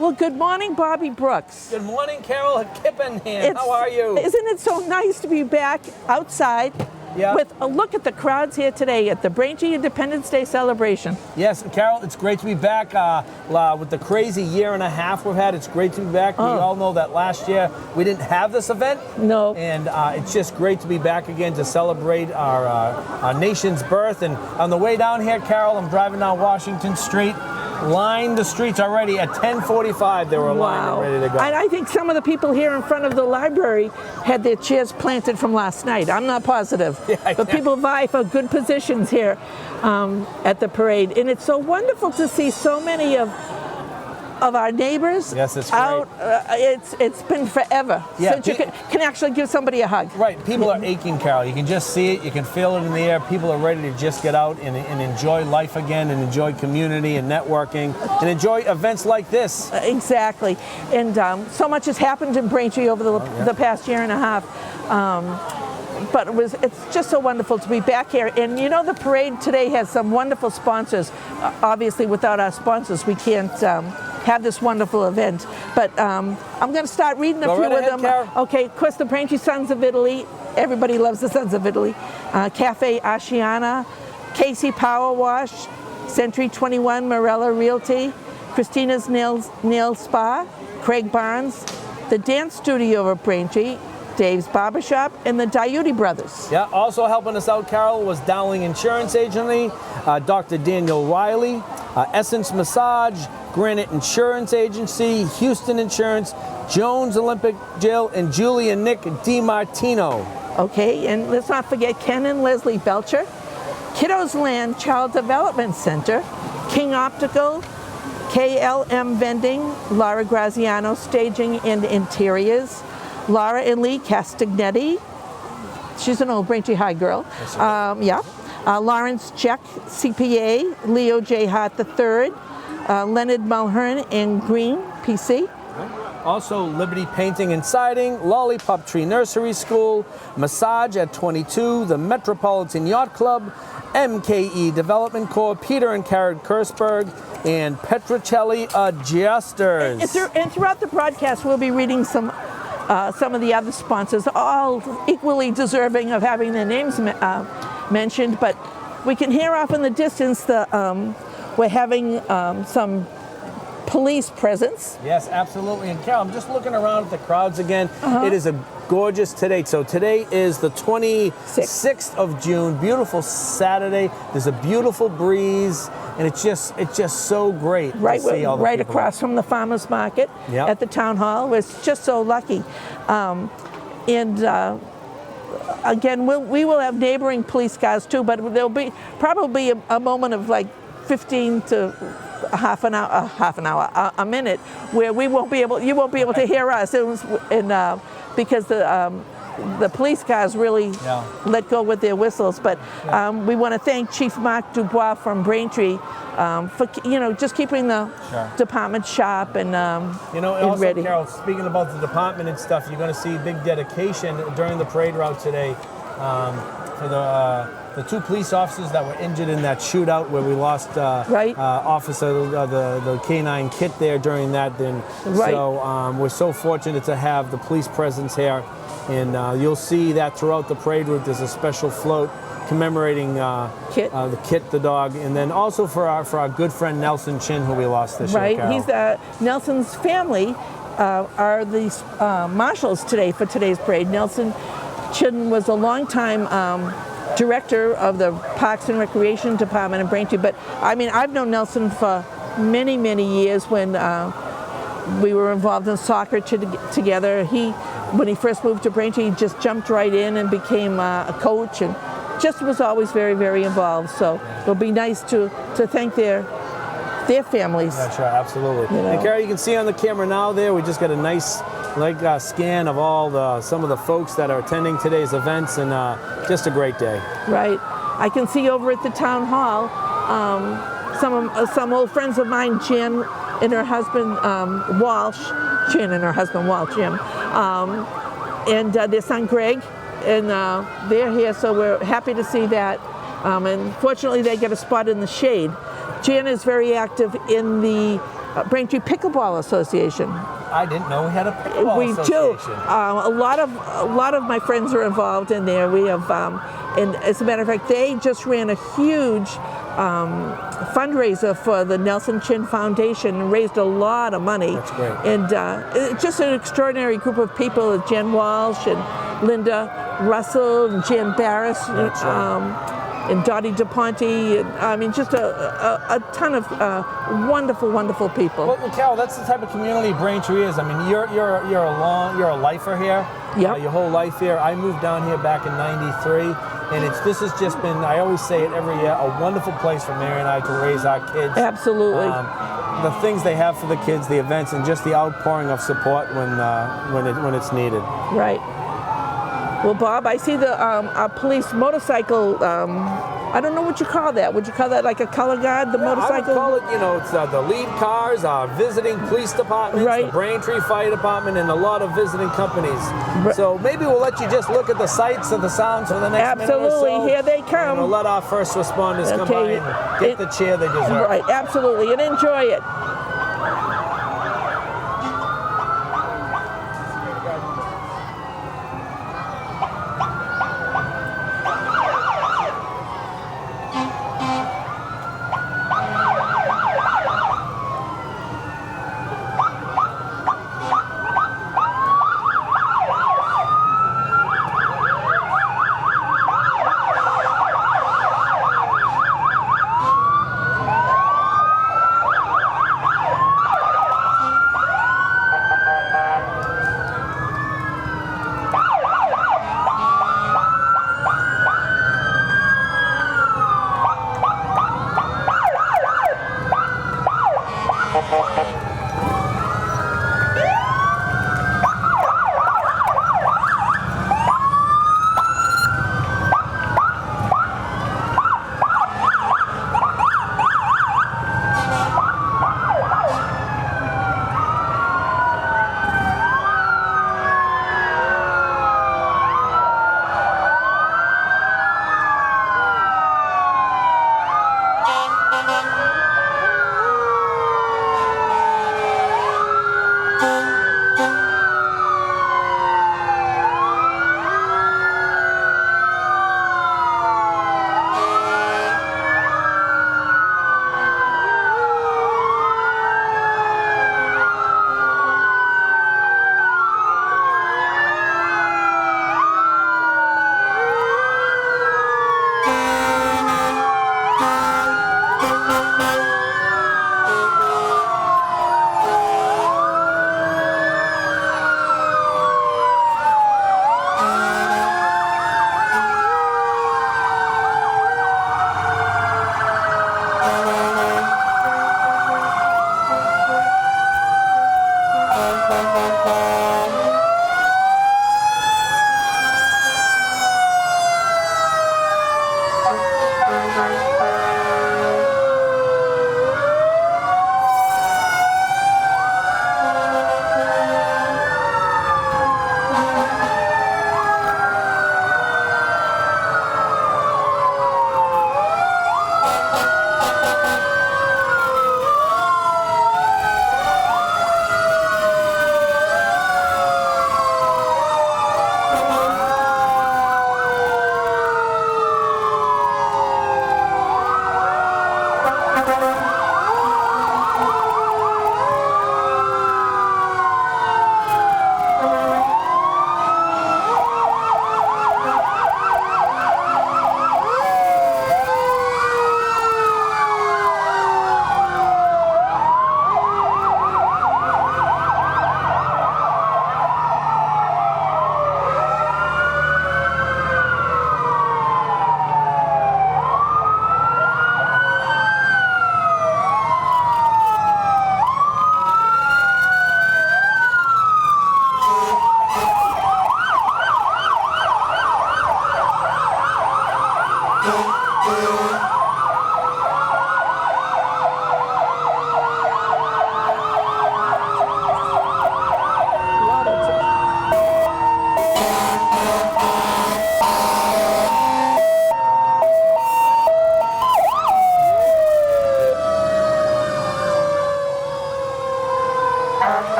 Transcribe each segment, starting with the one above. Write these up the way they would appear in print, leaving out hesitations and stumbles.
Well, good morning, Bobby Brooks. Good morning, Carol Kippenham. How are you? Isn't it so nice to be back outside with a look at the crowds here today at the Braintree Independence Day celebration? Yes, Carol, it's great to be back with the crazy year and a half we've had. It's great to be back. We all know that last year we didn't have this event. No. And it's just great to be back again to celebrate our nation's birth. And on the way down here, Carol, I'm driving down Washington Street. Lined the streets already at 10:45. They were lined and ready to go. And I think some of the people here in front of the library had their chairs planted from last night. I'm not positive, but people vie for good positions here at the parade, and it's so wonderful to see so many of our neighbors out. It's been forever since you can actually give somebody a hug. Right, people are aching, Carol. You can just see it, you can feel it in the air. People are ready to just get out and enjoy life again, and enjoy community and networking, and enjoy events like this. Exactly, and so much has happened in Braintree over the past year and a half. But it's just so wonderful to be back here. And you know, the parade today has some wonderful sponsors. Obviously, without our sponsors, we can't have this wonderful event. But I'm going to start reading a few of them. Carol. Okay, of course, the Braintree Sons of Italy. Everybody loves the Sons of Italy. Cafe Asciana, Casey Power Wash, Century 21 Morella Realty, Christina's Nail Spa, Craig Barnes, the Dance Studio of Braintree, Dave's Barbershop, and the Diuti Brothers. Yeah, also helping us out, Carol, was Dowling Insurance Agency, Dr. Daniel Riley, Essence Massage, Granite Insurance Agency, Houston Insurance, Jones Olympic Jail, and Julie and Nick DiMartino. Okay, and let's not forget Ken and Leslie Belcher, Kiddos Land Child Development Center, King Optical, KLM Vending, Laura Graziano Staging and Interiors, Laura and Lee Castagnetti. She's an old Braintree High girl. Lawrence Check, CPA, Leo J. Hart III, Leonard Mulhern and Green, PC. Also, Liberty Painting and Siding, Lollipop Tree Nursery School, Massage at 22, the Metropolitan Yacht Club, MKE Development Corp, Peter and Karen Kursberg, and Petrocelli Adjusters. And throughout the broadcast, we'll be reading some of the other sponsors, all equally deserving of having their names mentioned, but we can hear off in the distance we're having some police presence. Yes, absolutely. And Carol, I'm just looking around at the crowds again. It is a gorgeous today. So today is the 26th of June, beautiful Saturday. There's a beautiful breeze, and it's just so great to see all the right people across from the farmers market at the town hall. We're just so lucky. Again, we will have neighboring police cars too, but there'll be probably a moment of like 15 to a minute where you won't be able to hear us, because the police cars really let go with their whistles. But we want to thank Chief Mark Dubois from Braintree for just keeping the department sharp and also, ready. Carol, speaking about the department and stuff, you're going to see big dedication during the parade route today for the two police officers that were injured in that shootout where we lost officer the K9 Kit there during that. So we're so fortunate to have the police presence here, and you'll see that throughout the parade route. There's a special float commemorating Kit. The Kit, the dog, and then also for our good friend Nelson Chin, who we lost this year, Carol. He's Nelson's family are the marshals today for today's parade. Nelson Chin was a longtime director of the Parks and Recreation Department in Braintree, but I mean, I've known Nelson for many, many years when we were involved in soccer together. When he first moved to Braintree, he just jumped right in and became a coach, and just was always very, very involved. So it'll be nice to thank their families. That's right, absolutely. And Carol, you can see on the camera now there, we just got a nice scan of some of the folks that are attending today's events, and just a great day. Right. I can see over at the town hall some old friends of mine, Jan and her husband Walsh, Jim, and their son Greg, and they're here, so we're happy to see that. And fortunately, they get a spot in the shade. Jan is very active in the Braintree Pickleball Association. I didn't know we had a pickleball We do. association. A lot of my friends are involved in there. We have, and as a matter of fact, they just ran a huge fundraiser for the Nelson Chin Foundation and raised a lot of money. That's great. And it's just an extraordinary group of people: Jen Walsh and Linda Russell and Jan Barris. That's right. And Dottie DePonte, and I mean, just a ton of wonderful, wonderful people. Well, Cal, that's the type of community Braintree is. I mean, you're a lifer here. Yep. Your whole life here. I moved down here back in '93, and this has just been. I always say it every year. A wonderful place for Mary and I to raise our kids. Absolutely. The things they have for the kids, the events, and just the outpouring of support when it's needed. Right. Well, Bob, I see the police motorcycle. I don't know what you call that. Would you call that like a color guard, the motorcycle? I would call it, it's the lead cars, our visiting police departments, Right. the Braintree Fire Department, and a lot of visiting companies. So maybe we'll let you just look at the sights of the sounds for the next minute or Absolutely. so. Here they come. And we'll let our first responders come by Okay. and get the cheer they deserve. Right, absolutely, and enjoy it.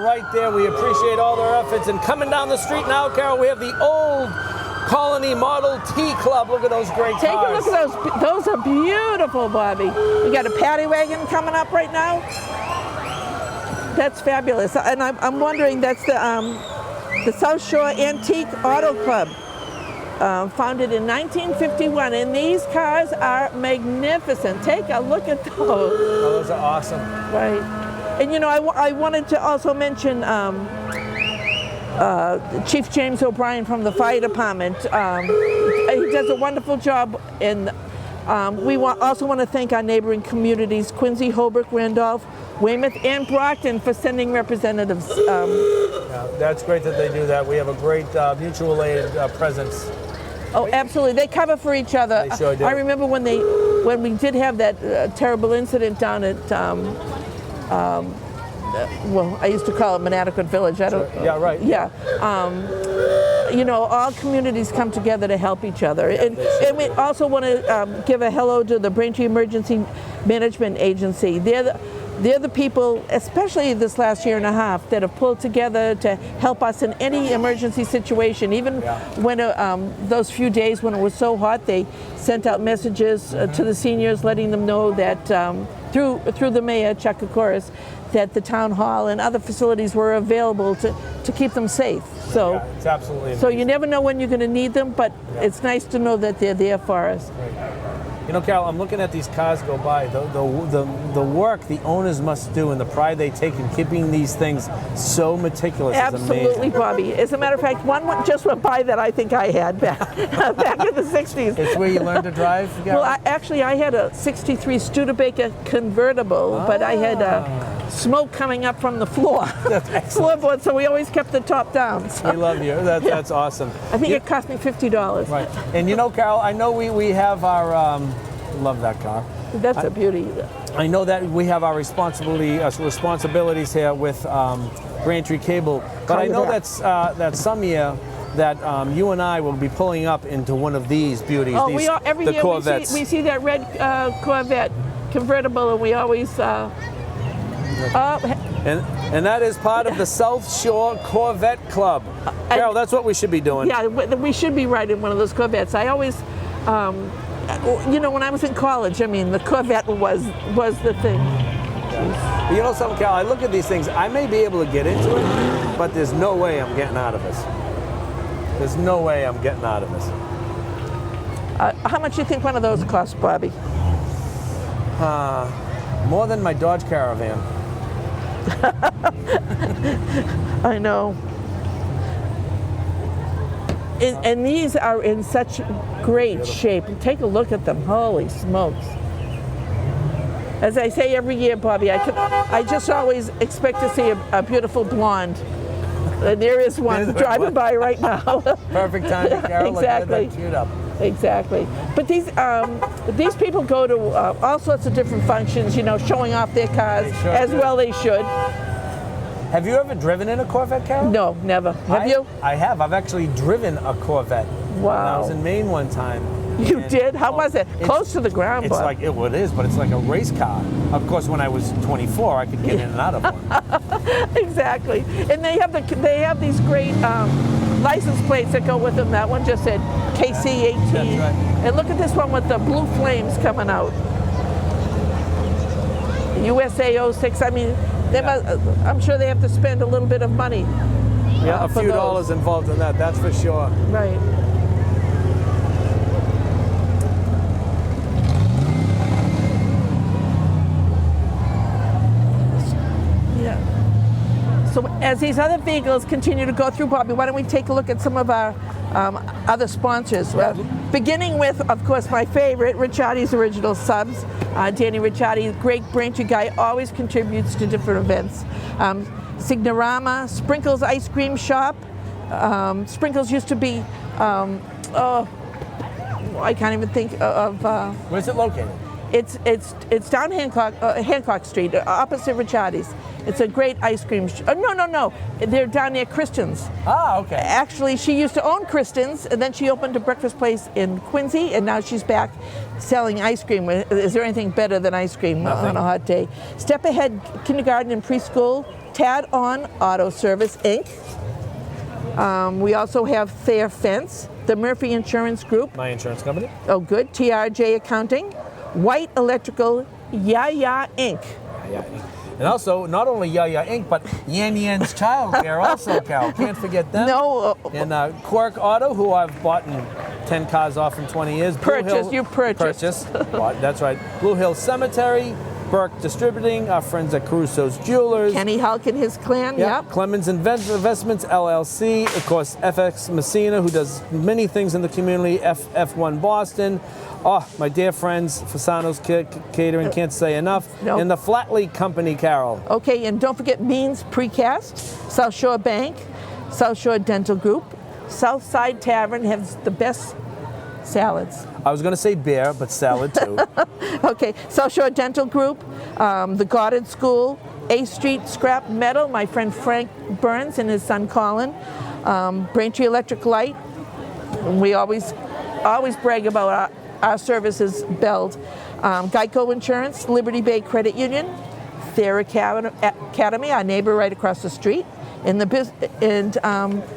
right there. We appreciate all their efforts. And coming down the street now, Carol, we have the old Colony Model T Club. Look at those great cars. Take a look at those. Those are beautiful, Bobby. We got a paddy wagon coming up right now. That's fabulous. And I'm wondering, that's the South Shore Antique Auto Club, founded in 1951. And these cars are magnificent. Take a look at those. Oh, those are awesome. Right. And you know, I wanted to also mention Chief James O'Brien from the fire department. He does a wonderful job, and we also want to thank our neighboring communities, Quincy, Holbrook, Randolph, Weymouth, and Brockton, for sending representatives. Yeah, that's great that they do that. We have a great mutual aid presence. Oh, absolutely. They cover for each other. They sure do. I remember when we did have that terrible incident down at well, I used to call it Monadequat Village. I don't. Yeah, right. Yeah. You know, all communities come together to help each other. And we also want to give a hello to the Braintree Emergency Management Agency. They're the people, especially this last year and a half, that have pulled together to help us in any emergency situation. Even when those few days when it was so hot, they sent out messages to the seniors, letting them know that through the mayor, Chuck Kokoris, that the town hall and other facilities were available to keep them safe. So yeah, it's absolutely amazing. So you never know when you're going to need them, but it's nice to know that they're there for us. Right. You know, Carol, I'm looking at these cars go by. The work the owners must do and the pride they take in keeping these things so meticulous is Absolutely, amazing. Bobby. As a matter of fact, one just went by that I think I had back in the 60s. It's where you learned to drive, Carol? Well, I had a 63 Studebaker convertible, but I had smoke coming up from the floorboard, so we always kept the top down. So. We love you. That's awesome. I think it cost me $50. Right. And you know, Carol, I know we have our, love that car. That's a beauty. I know that we have our responsibilities here with Braintree Cable, but I know that some year that you and I will be pulling up into one of these beauties. Oh, every year Corvettes. we see that red Corvette convertible, and we always. And that is part of the South Shore Corvette Club. Carol, that's what we should be doing. Yeah, we should be riding one of those Corvettes. I always, you know, when I was in college, I mean, the Corvette was the thing. Yeah. You know something, Carol? I look at these things. I may be able to get into it, but there's no way I'm getting out of this. There's no way I'm getting out of this. How much do you think one of those costs, Bobby? More than my Dodge Caravan. I know. And these are in such great shape. Take a look at them. Holy smokes. As I say every year, Bobby, I just always expect to see a beautiful blonde. And there is one driving by right now. Perfect timing, Carol. Exactly. Like that up. Exactly. But these people go to all sorts of different functions, you know, showing off their cars, well they should. Have you ever driven in a Corvette, Carol? No, never. Have you? I have. I've actually driven a Corvette. Wow. I was in Maine one time. You did? How was it? Close to the ground, It's Bob. like, it is, but it's like a race car. Of course, when I was 24, I could get in and out of one. Exactly. And they have these great license plates that go with them. That one just said KC18. That's right. And look at this one with the blue flames coming out. USA 06. I mean, I'm sure they have to spend a little bit of money. Yeah, a few dollars involved in that, that's for sure. Right. So as these other vehicles continue to go through, Bobby, why don't we take a look at some of our other sponsors? Beginning with, of course, my favorite, Ricciardi's Original Subs. Danny Ricciardi, great Braintree guy, always contributes to different events. Signorama, Sprinkles Ice Cream Shop. Sprinkles used to be, I can't even think of. Where's it located? It's down Hancock Street, opposite Ricciardi's. It's a great ice cream. No. They're down near Kristen's. Ah, okay. Actually, she used to own Kristen's, and then she opened a breakfast place in Quincy, and now she's back selling ice cream. Is there anything better than ice cream on a hot day? Step Ahead Kindergarten and Preschool, Tad On Auto Service, Inc. We also have Thayer Fence, the Murphy Insurance Group. My insurance company. Oh, good. TRJ Accounting, White Electrical, Yaya Inc. Yeah. And also, not only Yaya Inc., but Yan Yan's Child Care also, Cal. Can't forget them. No. And Quark Auto, who I've bought 10 cars off in 20 years. You purchased. That's right. Blue Hill Cemetery, Burke Distributing, our friends at Caruso's Jewelers. Kenny Hulk and his clan, yep. Clemens Investments, LLC. Of course, FX Messina, who does many things in the community. F1 Boston. Oh, my dear friends, Fasano's Catering, can't say enough. Nope. And the Flatley Company, Carol. Okay, and don't forget Means Precast, South Shore Bank, South Shore Dental Group, Southside Tavern has the best salads. I was going to say beer, but salad too. Okay, South Shore Dental Group, the Goddard School, A Street Scrap Metal, my friend Frank Burns and his son Colin, Braintree Electric Light. We always brag about our services, Beld, Geico Insurance, Liberty Bay Credit Union, Thayer Academy, our neighbor right across the street, and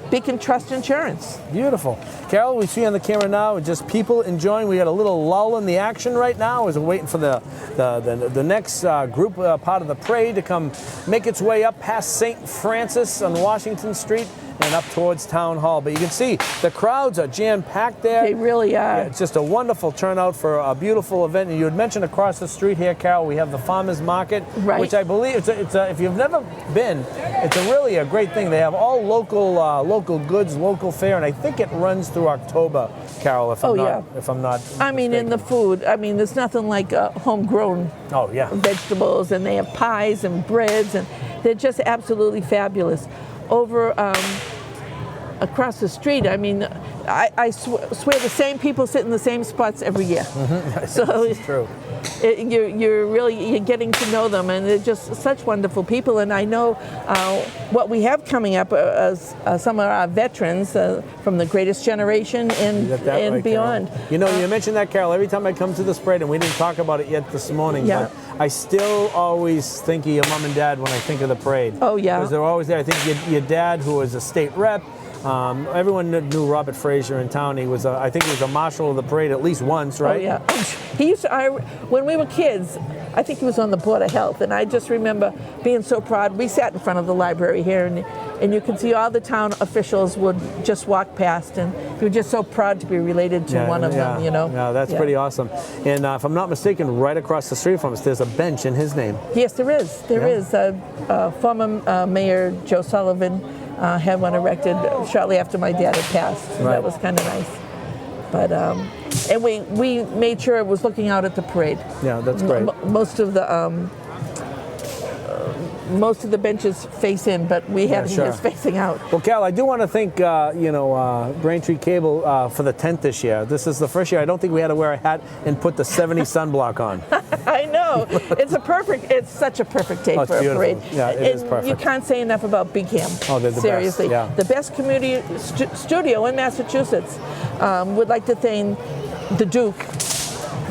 Beacon Trust Insurance. Beautiful. Carol, we see on the camera now just people enjoying. We got a little lull in the action right now as we're waiting for the next group part of the parade to come make its way up past St. Francis on Washington Street and up towards Town Hall. But you can see the crowds are jam-packed there. They really are. Yeah, it's just a wonderful turnout for a beautiful event. And you had mentioned across the street here, Carol, we have the Farmers Market, right, which I believe, if you've never been, it's really a great thing. They have all local goods, local fare, and I think it runs through October, Carol, if I'm not I mean, mistaken. in the food, there's nothing like homegrown vegetables, and they have pies and breads, and they're just absolutely fabulous. Over across the street, I swear the same people sit in the same spots every year. Mm-hmm. So it's true. You're getting to know them, and they're just such wonderful people. And I know what we have coming up as some of our veterans from the Greatest Generation and right, beyond. Carol. You mentioned that, Carol, every time I come to this parade, and we didn't talk about it yet this morning, but I still always think of your mom and dad when I think of the parade. Oh, yeah. Because they're always there. I think your dad, who was a state rep, everyone knew Robert Frazier in town. He was, I think he was a marshal of the parade at least once, right? Oh, yeah. He used to, when we were kids, I think he was on the Board of Health, and I just remember being so proud. We sat in front of the library here, and you could see all the town officials would just walk past, and he was just so proud to be related to one of them, Yeah, that's pretty awesome. And if I'm not mistaken, right across the street from us, there's a bench in his name. Yes, there is. There is. Former Mayor Joe Sullivan had one erected shortly after my dad had passed. So that was kind of nice. But and we made sure it was looking out at the parade. Yeah, that's great. Most of the benches face in, but we had them just facing out. Well, Cal, I do want to thank Braintree Cable for the 10th this year. This is the first year I don't think we had to wear a hat and put the 70 sunblock on. I know. It's such a perfect day for a parade. Yeah, it is perfect. You can't say enough about Big Ham. Oh, they're the Seriously. best. The best community studio in Massachusetts. Would like to thank the Duke,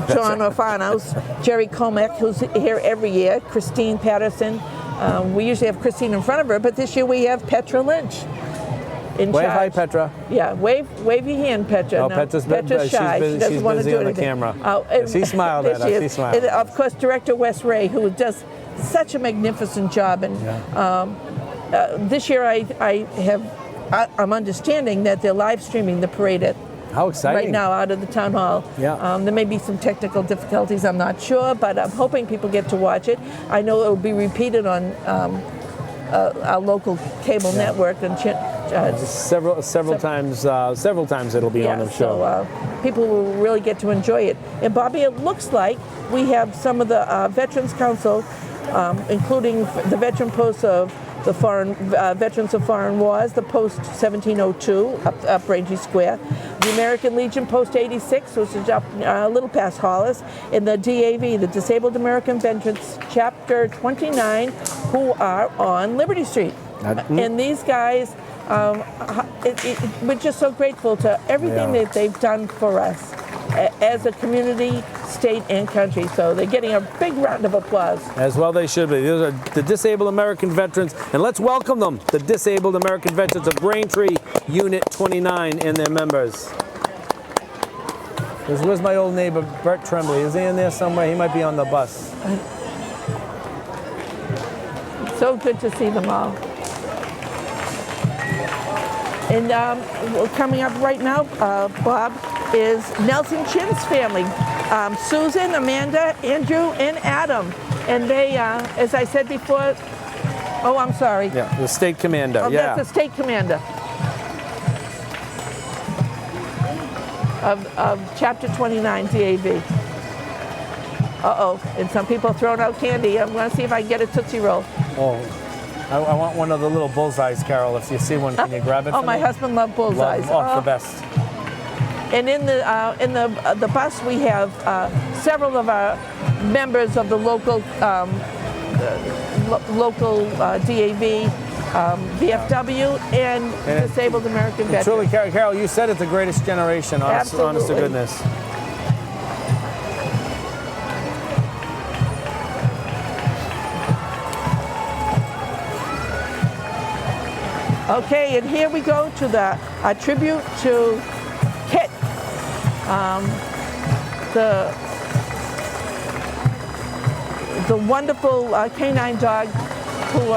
John Orfanos, Jerry Comack, who's here every year, Christine Patterson. We usually have Christine in front of her, but this year we have Petra Lynch in wave charge. hi, Petra. Yeah, wave your hand, Petra. No, no, Petra's shy. She's she doesn't want to do on anything. the camera. She smiled at us. She smiled. And of course, Director Wes Ray, who does such a magnificent job. And this year I'm understanding that they're live streaming the parade at How exciting. right now out of the town hall. Yeah. There may be some technical difficulties, I'm not sure, but I'm hoping people get to watch it. I know it will be repeated on our local cable network and several times it'll be on, I'm sure. So people will really get to enjoy it. And Bobby, it looks like we have some of the Veterans Council, including the veteran posts of the foreign Veterans of Foreign Wars, the Post 1702 up Braintree Square, the American Legion Post 86, which is up a little past Hollis, and the DAV, the Disabled American Veterans Chapter 29, who are on Liberty Street. And these guys, we're just so grateful to everything that they've done for us as a community state and country. So they're getting a big round of applause. As well they should be. These are the Disabled American Veterans, and let's welcome them, the Disabled American Veterans of Braintree Unit 29 and their members. Where's my old neighbor, Bert Tremblay? Is he in there somewhere? He might be on the bus. So good to see them all. And coming up right now, Bob, is Nelson Chin's family. Susan, Amanda, Andrew, and Adam. And they, as I said before, oh, I'm sorry. Yeah, the state commander, oh, yeah. That's the state commander of Chapter 29 DAV. Uh-oh, and some people are throwing out candy. I'm going to see if I can get a Tootsie Roll. Oh, I want one of the little bullseyes, Carol. If you see one, can you grab it for Oh, my me? husband loved bullseyes. Oh, the best. And in the bus, we have several of our members of the local DAV, VFW, and Disabled American Veterans. Truly, Carol, you said it, the greatest generation. Honest to goodness. Okay, and here we go to the tribute to Kit, the wonderful canine dog who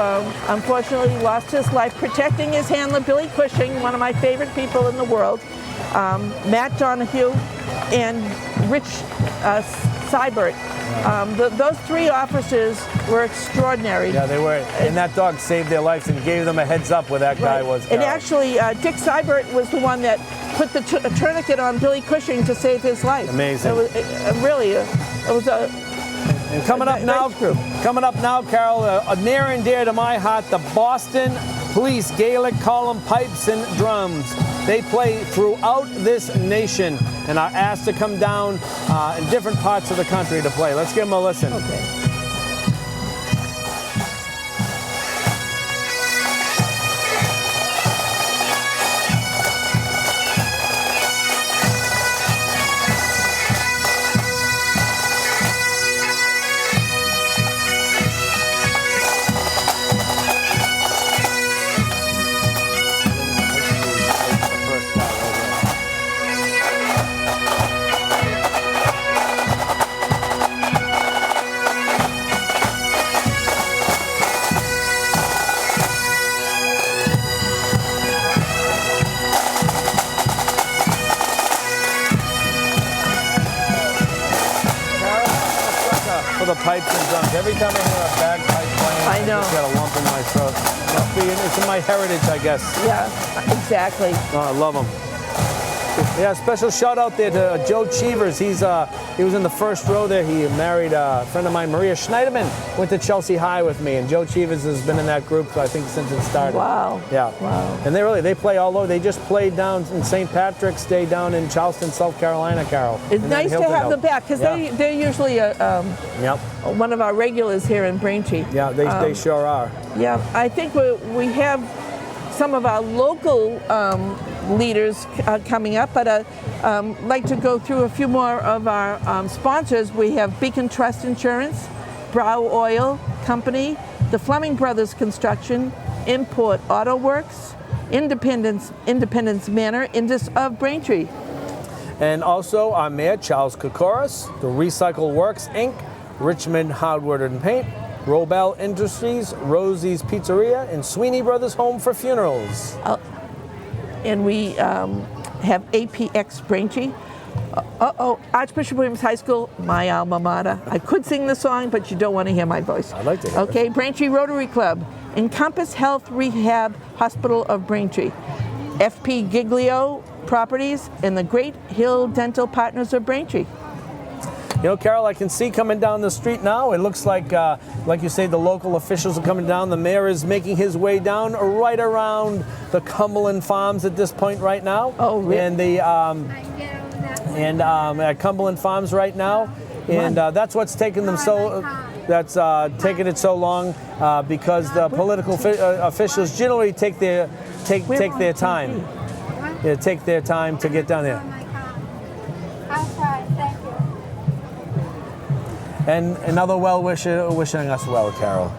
unfortunately lost his life protecting his handler, Billy Cushing, one of my favorite people in the world, Matt Donahue, and Rich Seibert. Those three officers were extraordinary. Yeah, they were. And that dog saved their lives and gave them a heads up where that guy was. And actually, Dick Seibert was the one that put the tourniquet on Billy Cushing to save his life. Amazing. It was a. And coming up now, Carol, near and dear to my heart, the Boston Police Gaelic Column Pipes and Drums. They play throughout this nation and are asked to come down in different parts of the country to play. Let's give them a listen. Okay. The pipes and drums. Every time I hear a bagpipe playing, I know. just got a lump in my throat. It's in my heritage, I guess. Yeah, exactly. Oh, I love them. Yeah, special shout out there to Joe Cheevers. He was in the first row there. He married a friend of mine, Maria Schneiderman, went to Chelsea High with me, and Joe Cheevers has been in that group, I think, since it started. Wow. Yeah. Wow. And they play all over. They just played down in St. Patrick's Day down in Charleston, South Carolina, Carol. It's nice to have them back because they're usually one of our regulars here in Braintree. Yeah, they sure are. Yeah, I think we have some of our local leaders coming up, but I'd like to go through a few more of our sponsors. We have Beacon Trust Insurance, Brow Oil Company, the Fleming Brothers Construction, Import Auto Works, Independence Manor of Braintree. And also our mayor, Charles Kokoris, the Recycle Works, Inc., Richmond Hardwood and Paint, Robel Industries, Rosie's Pizzeria, and Sweeney Brothers Home for Funerals. And we have APX Braintree. Archbishop Williams High School, my alma mater. I could sing the song, but you don't want to hear my voice. I'd like to hear it. Braintree Rotary Club, Encompass Health Rehab Hospital of Braintree, FP Giglio Properties, and the Great Hill Dental Partners of Braintree. You know, Carol, I can see coming down the street now. It looks like you say, the local officials are coming down. The mayor is making his way down right around the Cumberland Farms at this point right now. Oh, really? And at Cumberland Farms right now, and that's what's taking them so. That's taking it so long because the political officials generally take their time. Take their time to get down there. and another well-wisher wishing us well, Carol.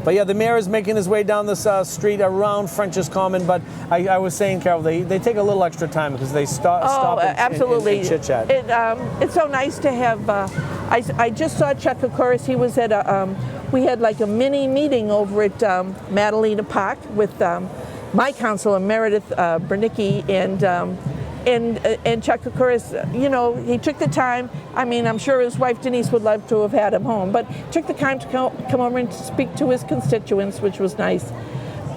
But yeah, the mayor is making his way down this street around French's Common. But I was saying, Carol, they take a little extra time because they stop absolutely. and chit-chat. It's so nice to have, I just saw Chuck Kokoris. He was at we had like a mini meeting over at Madalena Park with my councilor, Meredith Bernicki, and Chuck Kokoris, you know, he took the time. I mean, I'm sure his wife Denise would love to have had him home, but took the time to come over and speak to his constituents, which was nice.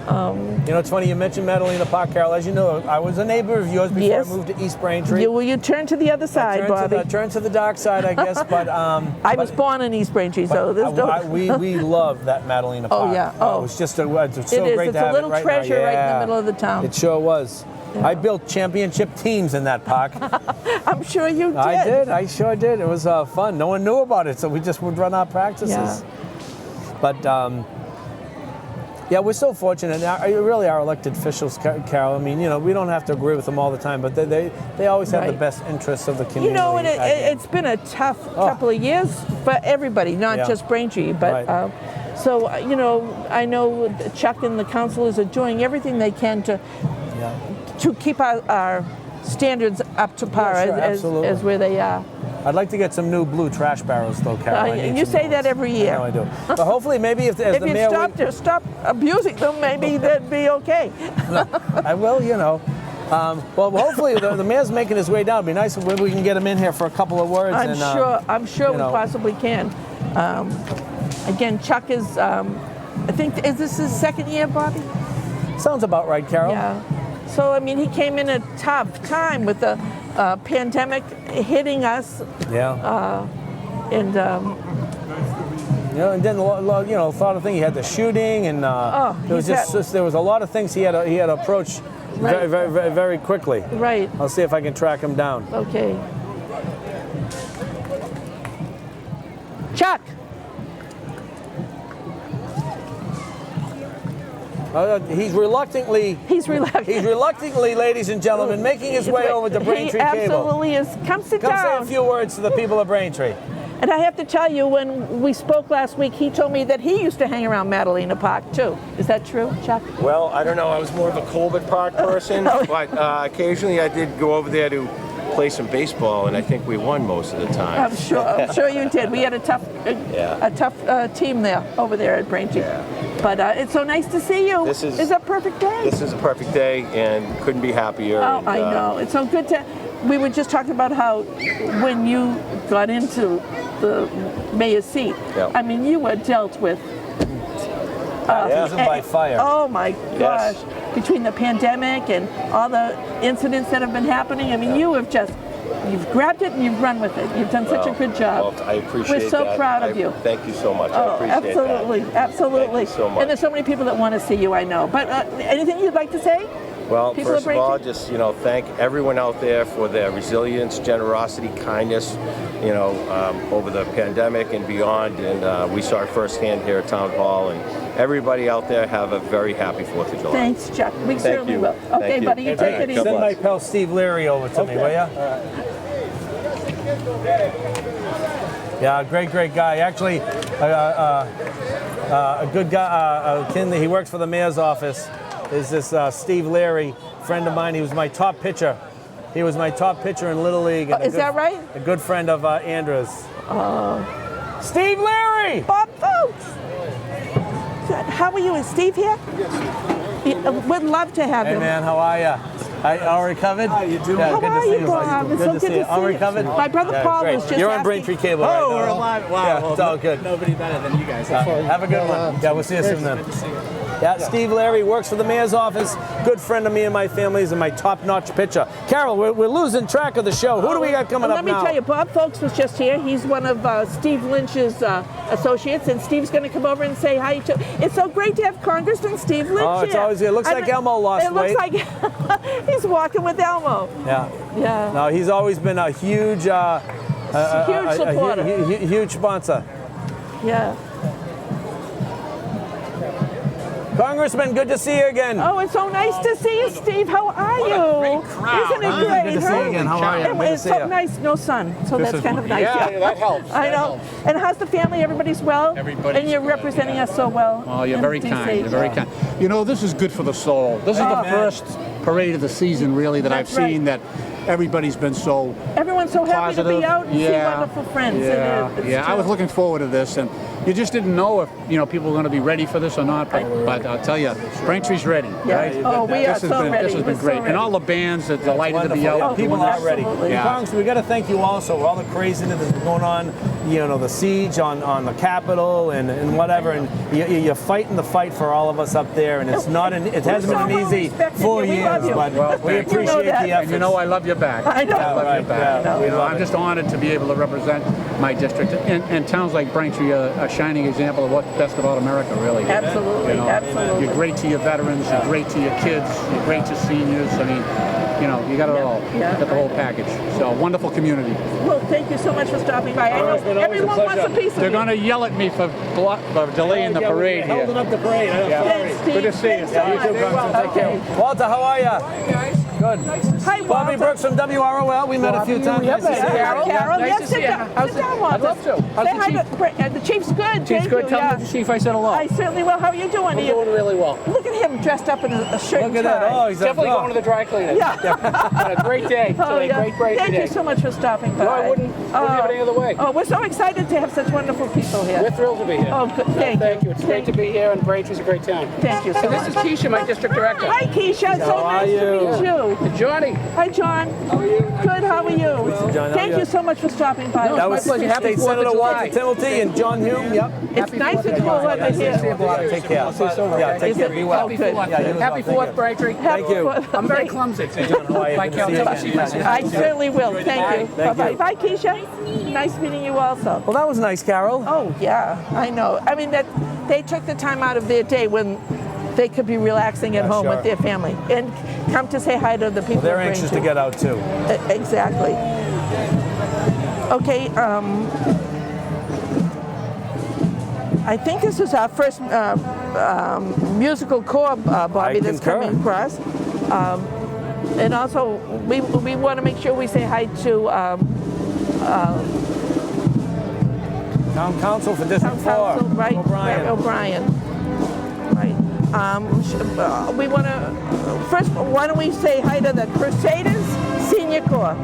You know, it's funny you mentioned Madalena Park, Carol. As you know, I was a neighbor of yours before Yes. I moved to East Braintree. You turn to the other side, Bobby. Turn to the dark side, I guess. But I was born in East Braintree, so there's no. we love that Madalena Park. Oh yeah. It was just it's so great It's to have a little it right treasure now. right in the Yeah. middle of the town. It sure was. Yeah. I built championship teams in that park. I'm sure you did. I did. I sure did. It was fun. No one knew about it, so we just would run our practices. Yeah. But yeah, we're so fortunate. Now, really, our elected officials, Carol. I mean, you know, we don't have to agree with them all the time, but they always have the best interests of the community. You know, and it's been a tough couple of years for everybody, not just Braintree, but. Right. So, you know, I know Chuck and the councilors are doing everything they can to keep our standards up to par as where they are. I'd like to get some new blue trash barrels, though, Carol. You say that every year. I know I do. But hopefully, maybe if the mayor... stop abusing them, maybe that'd be okay. I will, you know. Well, hopefully the mayor's making his way down. It'd be nice if we can get him in here for a couple of words. I'm sure we possibly can. Again, Chuck is, I think, is this his second year, Bobby? Sounds about right, Carol. Yeah. So, I mean, he came in a tough time with the pandemic hitting us. Yeah. And you know, and then you know, thought of thing. He had the shooting, and there was a lot of things he had to approach very quickly. Right. I'll see if I can track him down. Okay. Chuck. He's reluctantly, ladies and gentlemen, making his way over to Braintree Cable. He absolutely is. Come sit down. Come say a few words to the people of Braintree. And I have to tell you, when we spoke last week, he told me that he used to hang around Madalena Park, too. Is that true, Chuck? Well, I don't know. I was more of a Colbert Park person, but occasionally I did go over there to play some baseball, and I think we won most of the time. I'm sure you did. We had a tough team there over there at Braintree. Yeah. But it's so nice to see you. This is a perfect day. This is a perfect day, and couldn't be happier. Oh, I know. It's so good to. We were just talking about how when you got into the mayor's seat, I mean, you were dealt with. By fire. Oh my gosh! Yes. Between the pandemic and all the incidents that have been happening, I mean, you've grabbed it and you've run with it. You've done such a good job. Well, I appreciate that. We're so proud of you. Thank you so much. Oh, I appreciate absolutely, that. absolutely. Thank you so much. And there's so many people that want to see you, I know. But anything you'd like to say? Well, People first of all, just thank everyone out there for their resilience, generosity, kindness, over the pandemic and beyond. And we saw it firsthand here at Town Hall. And everybody out there, have a very happy 4th of July. Thanks, Chuck. We certainly will. Okay, you. buddy, you take it easy. Send my pal Steve Leary over to me, will ya? Yeah, great guy. Actually, a good guy. He works for the mayor's office. Is this Steve Leary, friend of mine? He was my top pitcher. He was my top pitcher in Little League. And is that right? A good friend of Andrew's. Steve Leary! Bob Folks! How are you? Is Steve here? Yes. We'd love to have him. Hey man, how are you? All recovered? How you doing? How are you, Bob? It's so good to see you. All recovered? My brother Paul was just You're on asking. Braintree Cable right now. Oh, we're alive. Wow. Yeah, well, it's all good. Nobody better than you guys. Have a good one. Yeah, we'll see you soon then. Good to see you. Yeah, Steve Leary works for the mayor's office. Good friend of me and my family's and my top-notch pitcher. Carol, we're losing track of the show. Who do we got coming up now? Let me tell you, Bob Folks was just here. He's one of Steve Lynch's associates, and Steve's going to come over and say hi to. It's so great to have Congressman Steve Lynch Oh, it's always good. It looks like Elmo lost weight. It looks like he's walking with Elmo. Yeah. No, he's always been a huge, huge supporter. Huge sponsor. Yeah. Congressman, good to see you again. Oh, it's so nice to see you, Steve. How are you? Great crowd, Isn't it huh? great? Good to see you again. How are you? Good to It's see so you. nice. No sun, so that's kind of nice. Yeah, that helps. I know. And how's the family? Everybody's well? Everybody's And you're good, representing us so well. Oh, you're And very be kind. safe. You're very kind. You know, this is good for the soul. This is the first parade of the season, really, that I've That's right. seen that everybody's been so Everyone's so happy to be positive. out and see Yeah. wonderful friends. Yeah, It's yeah. I was true. looking forward to this, and you just didn't know if people were going to be ready for this or not. But I'll tell you, Braintree's ready. Yeah. Right? Oh, we are This has so been ready. This has been We're so great, ready. and all the bands that delighted to be Wonderful. out. Yeah, people doing are this. ready. Absolutely. Yeah. Congressman, we got to thank you also for all the craziness that's been going on. The siege on the Capitol and whatever, and you're fighting the fight for all of us up there, and it's not it hasn't been an easy 4 We love years, you. but Well, we thank you. appreciate that. the And effort. you know I love you back. I know. I love Right, you back. yeah, we love I'm it. just honored to be able to represent my district, and towns like Braintree are a shining example of what's best about America, really. Absolutely, absolutely. You're great to your veterans, you're great to your kids, you're great to seniors. I mean, you got it all. yeah. You got the whole package. So, wonderful community. Well, thank you so much for stopping by. I know it's been always a everyone wants a pleasure. piece of They're you. going to yell at me for delaying the parade here. Holding up the parade. I'm Yeah. sorry. Thanks, Steve. Good to see you. Thanks so You much. too, Congressman. Take care. Okay. Walter, how are you? Good. Hi, Bobby Walter. Brooks from WROL. We met a few times. Nice to see you. Carol, Yeah. yes, sit down. Sit down, Walter. I'd love to. How's Say the hi chief? to the chief's good. Chief's Thank good. you. Tell Yeah. him the chief I said hello. I certainly will. How are you doing? I'm doing really well. Look at him dressed up in a shirt Look and at that. tie. Oh, he's Definitely going to the dry cleaner. Yeah. Had a great day Oh, today. yeah. Great Thank day. you so much for stopping by. No, I wouldn't have it any other way. Oh, we're so excited to have such wonderful people here. We're thrilled to be here. Oh, good. Thank you. It's great to be here, and Braintree's a great town. Thank you so And much. this is Keisha, my district director. Hi, Keisha. So How are nice to you? meet you. And Johnny. Hi, John. How are you? Good. How are you? John, how Thank are you you? so much for stopping by. No, That my was pleasure. Happy State 4th of Senator Walter July. Timothy and John Hume. Yep. It's nice that you're weather here. Yeah, take care. Yeah, take Is care. it- Be well. oh, good. Yeah, you as well. Happy Thank 4th, you. Braintree. Thank you. I'm very clumsy. John, how are you? Bye, Good to Cal. see you Tell the again. chief I said I certainly will. Thank you. Thank Bye-bye. you. Bye, Keisha. Nice meeting you also. Well, that was nice, Carol. Oh, yeah, I know. I mean, that they took the time out of their day when they could be relaxing at Yeah, home sure. with their family and come to say hi to the people. They're of anxious to Braintree. get out too. Exactly. Okay, I think this is our first musical corps, Bobby, I that's concur. coming across. And also, we want to make sure we say hi to Town Council for District 4. Town Council, right? O'Brien. Right, O'Brien. Right. We want to first. Why don't we say hi to the Crusaders Senior Corps?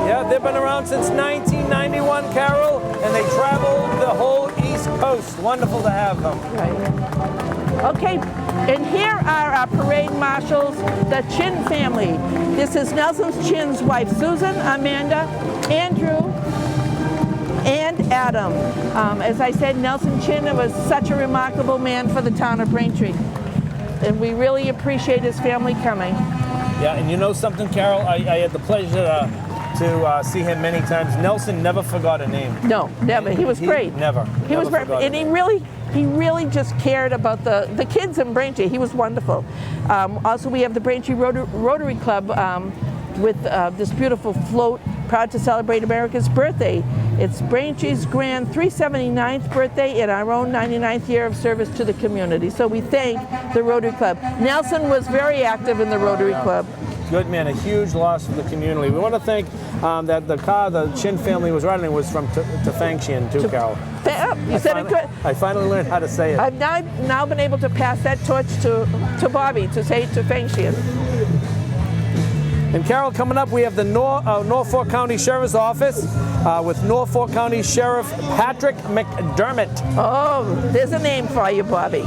Yeah, they've been around since 1991, Carol, and they traveled the whole East Coast. Wonderful to have them. Right. Okay, and here are our parade marshals, the Chin family. This is Nelson Chin's wife, Susan, Amanda, Andrew, and Adam. As I said, Nelson Chin was such a remarkable man for the town of Braintree. And we really appreciate his family coming. Yeah, and you know something, Carol? I had the pleasure to see him many times. Nelson never forgot a name. No, never. He was great. Never. He was never great, forgot and he really just cared about the kids in Braintree. He was wonderful. Also, we have the Braintree Rotary Club with this beautiful float, proud to celebrate America's birthday. It's Braintree's grand 379th birthday and our own 99th year of service to the community. So we thank the Rotary Club. Nelson was very active in the Rotary Club. Good man, a huge loss for the community. We want to thank that the car the Chin family was riding was from Tafangshan too, Carol. You said it good. I finally learned how to say it. I've now been able to pass that torch to Bobby to say to Fengshan. And Carol, coming up, we have the Norfolk County Sheriff's Office with Norfolk County Sheriff Patrick McDermott. Oh, there's a name for you, Bobby.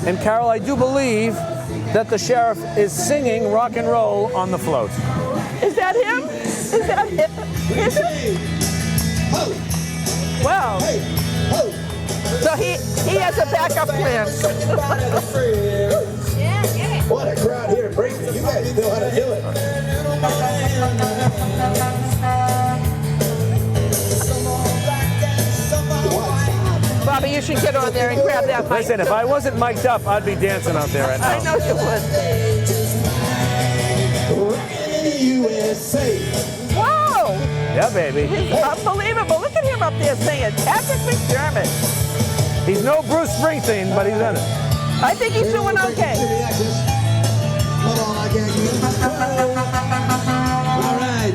And Carol, I do believe that the sheriff is singing rock and roll on the float. Is that him? Is that him? Is it? Wow. So he has a backup plan. What a crowd here at Braintree. You guys know how to do it. Bobby, you should get on there and grab that mic. Listen, if I wasn't mic'd up, I'd be dancing out there right now. I know you would. Whoa! Yeah, baby. He's unbelievable. Look at him up there singing. Patrick McDermott. He's no Bruce Springsteen, but he's in it. I think he's doing okay. All right.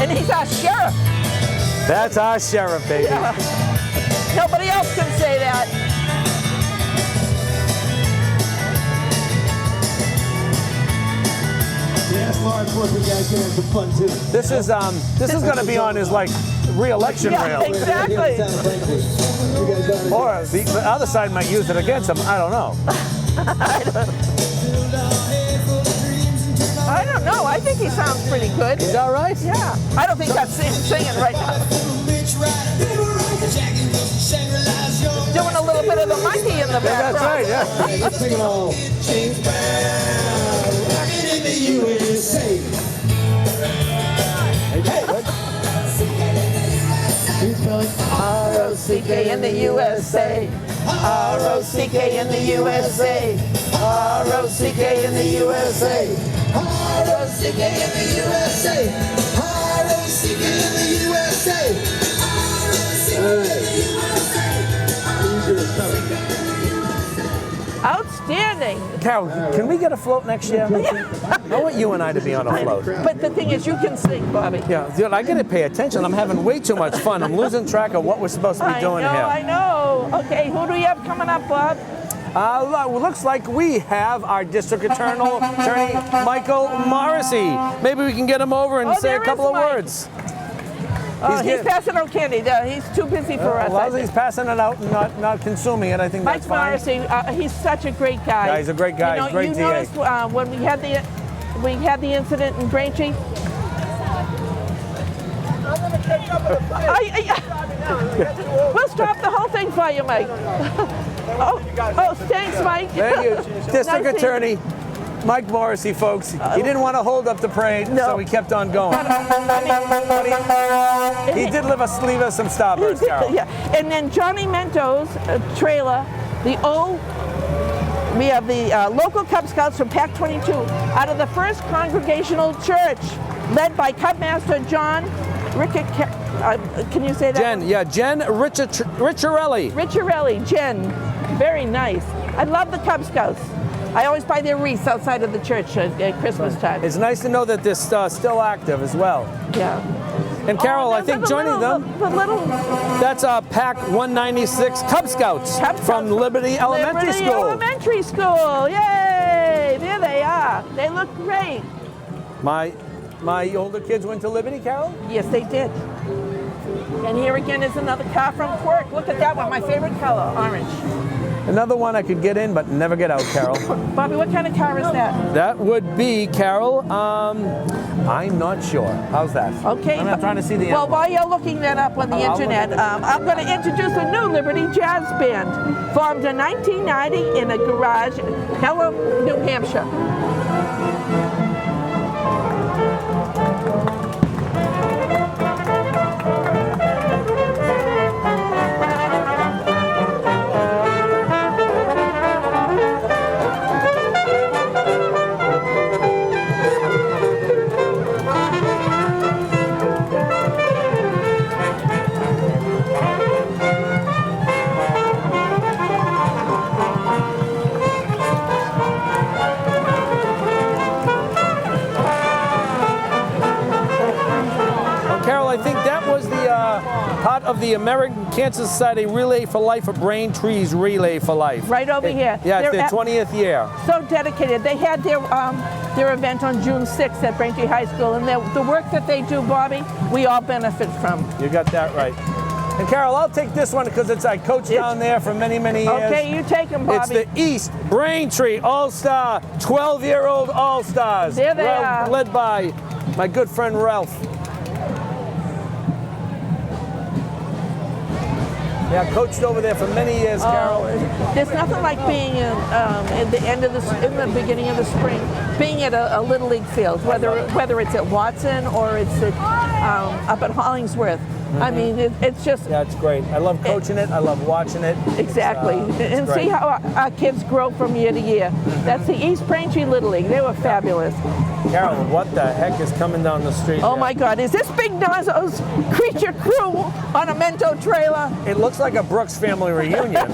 And he's our sheriff. That's our sheriff, baby. Yeah. Nobody else can say that. Yes, law enforcement guys can have some fun too. This is going to be on his like re-election Yeah, rail, exactly. or the other side might use it against him. I don't know. I don't know. I think he sounds pretty good. He's all right. Yeah. I don't think that's him singing right now. Doing a little bit of the monkey in the Yeah, background. that's right. Yeah. Let's sing it all. Rockin' in the USA. Hey, what? Keep spelling. R-O-C-K in the USA. R-O-C-K in the USA. R-O-C-K in the USA. R-O-C-K in the USA. R-O-C-K in the USA. Outstanding. Carol, can we get a float next year? I want you and I to be on a float. But the thing is, you can sing, Bobby. Yeah, dude, I got to pay attention. I'm having way too much fun. I'm losing track of what we're supposed to be doing I here. know. Okay, who do we have coming up, Bob? Looks like we have our district attorney, Michael Morrissey. Maybe we can get him over and say there a is couple of Mike. words. He's passing out candy. He's too busy for us. As long as he's passing it out and not consuming it, I think Mike that's fine. Morrissey, he's such a great guy. Yeah, he's a great guy. You know, He's a great you DA. noticed when we had the incident in Braintree. We'll stop the whole thing for you, Mike. oh, thanks, Mike. Thank you. District Nice Attorney Mike Morrissey, folks. He didn't want to hold up the parade, so he kept on going. He did leave us some Starburst, Carol. Yeah, and then Johnny Mento's trailer, we have the local Cub Scouts from Pac 22 out of the First Congregational Church, led by Cub Master John Rickett. Can you say that? Jen Ricciarelli. Ricciarelli, Jen. Very nice. I love the Cub Scouts. I always buy their wreaths outside of the church at Christmas time. It's nice to know that they're still active as well. Yeah. And Carol, I think joining them, that's PAC 196 Cub Scouts from Liberty Elementary School. Elementary School, yay! There they are. They look great. My older kids went to Liberty, Carol? Yes, they did. And here again is another car from Quirk. Look at that one, my favorite color, orange. Another one I could get in, but never get out, Carol. Bobby, what kind of car is that? That would be, Carol, I'm not sure. How's that? Okay. I'm trying to see the Well, envelope. while you're looking that up on the internet, I'm going to introduce a new Liberty Jazz Band, formed in 1990 in a garage in Pelham, New Hampshire. I think that was the part of the American Cancer Society Relay for Life, or Braintree's Relay for Life. Right over here. Yeah, it's They're their 20th year. So dedicated. They had their event on June 6th at Braintree High School, and the work that they do, Bobby, we all benefit from. You got that right. And Carol, I'll take this one because I coached down there for many, many years. Okay, you take them, Bobby. It's the East Braintree All-Star, 12-year-old All-Stars. There they are. Led by my good friend Ralph. Yeah, coached over there for many years, Carol. There's nothing like being at the end of in the beginning of the spring, being at a little league field, whether it's at Watson or it's at, up at Hollingsworth. I mean, it's just Yeah, it's great. I love coaching it. I love watching it. exactly, and great. see how our kids grow from year to year. That's the East Braintree Little League. They were fabulous. Carol, what the heck is coming down the street? Oh here? my God, is this Big Nozzo's Creature Crew on a Mento trailer? It looks like a Brooks family reunion,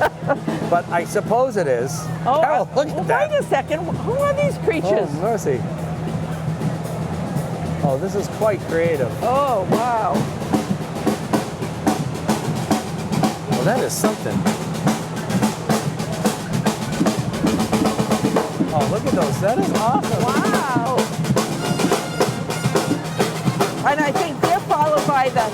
but I suppose it is. Oh, Carol, look at that. Wait a second, who are these creatures? Oh, mercy. Oh, this is quite creative. Oh, wow. Well, that is something. Oh, look at those. That is awesome. Wow. And I think they're followed by the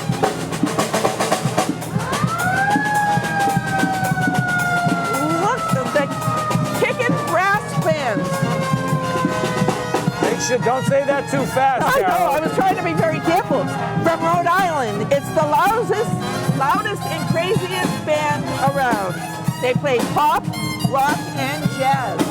kicking brass bands. Make sure, don't say that too fast, I know, Carol. I was trying to be very careful. From Rhode Island, it's the loudest and craziest band around. They play pop, rock, and jazz.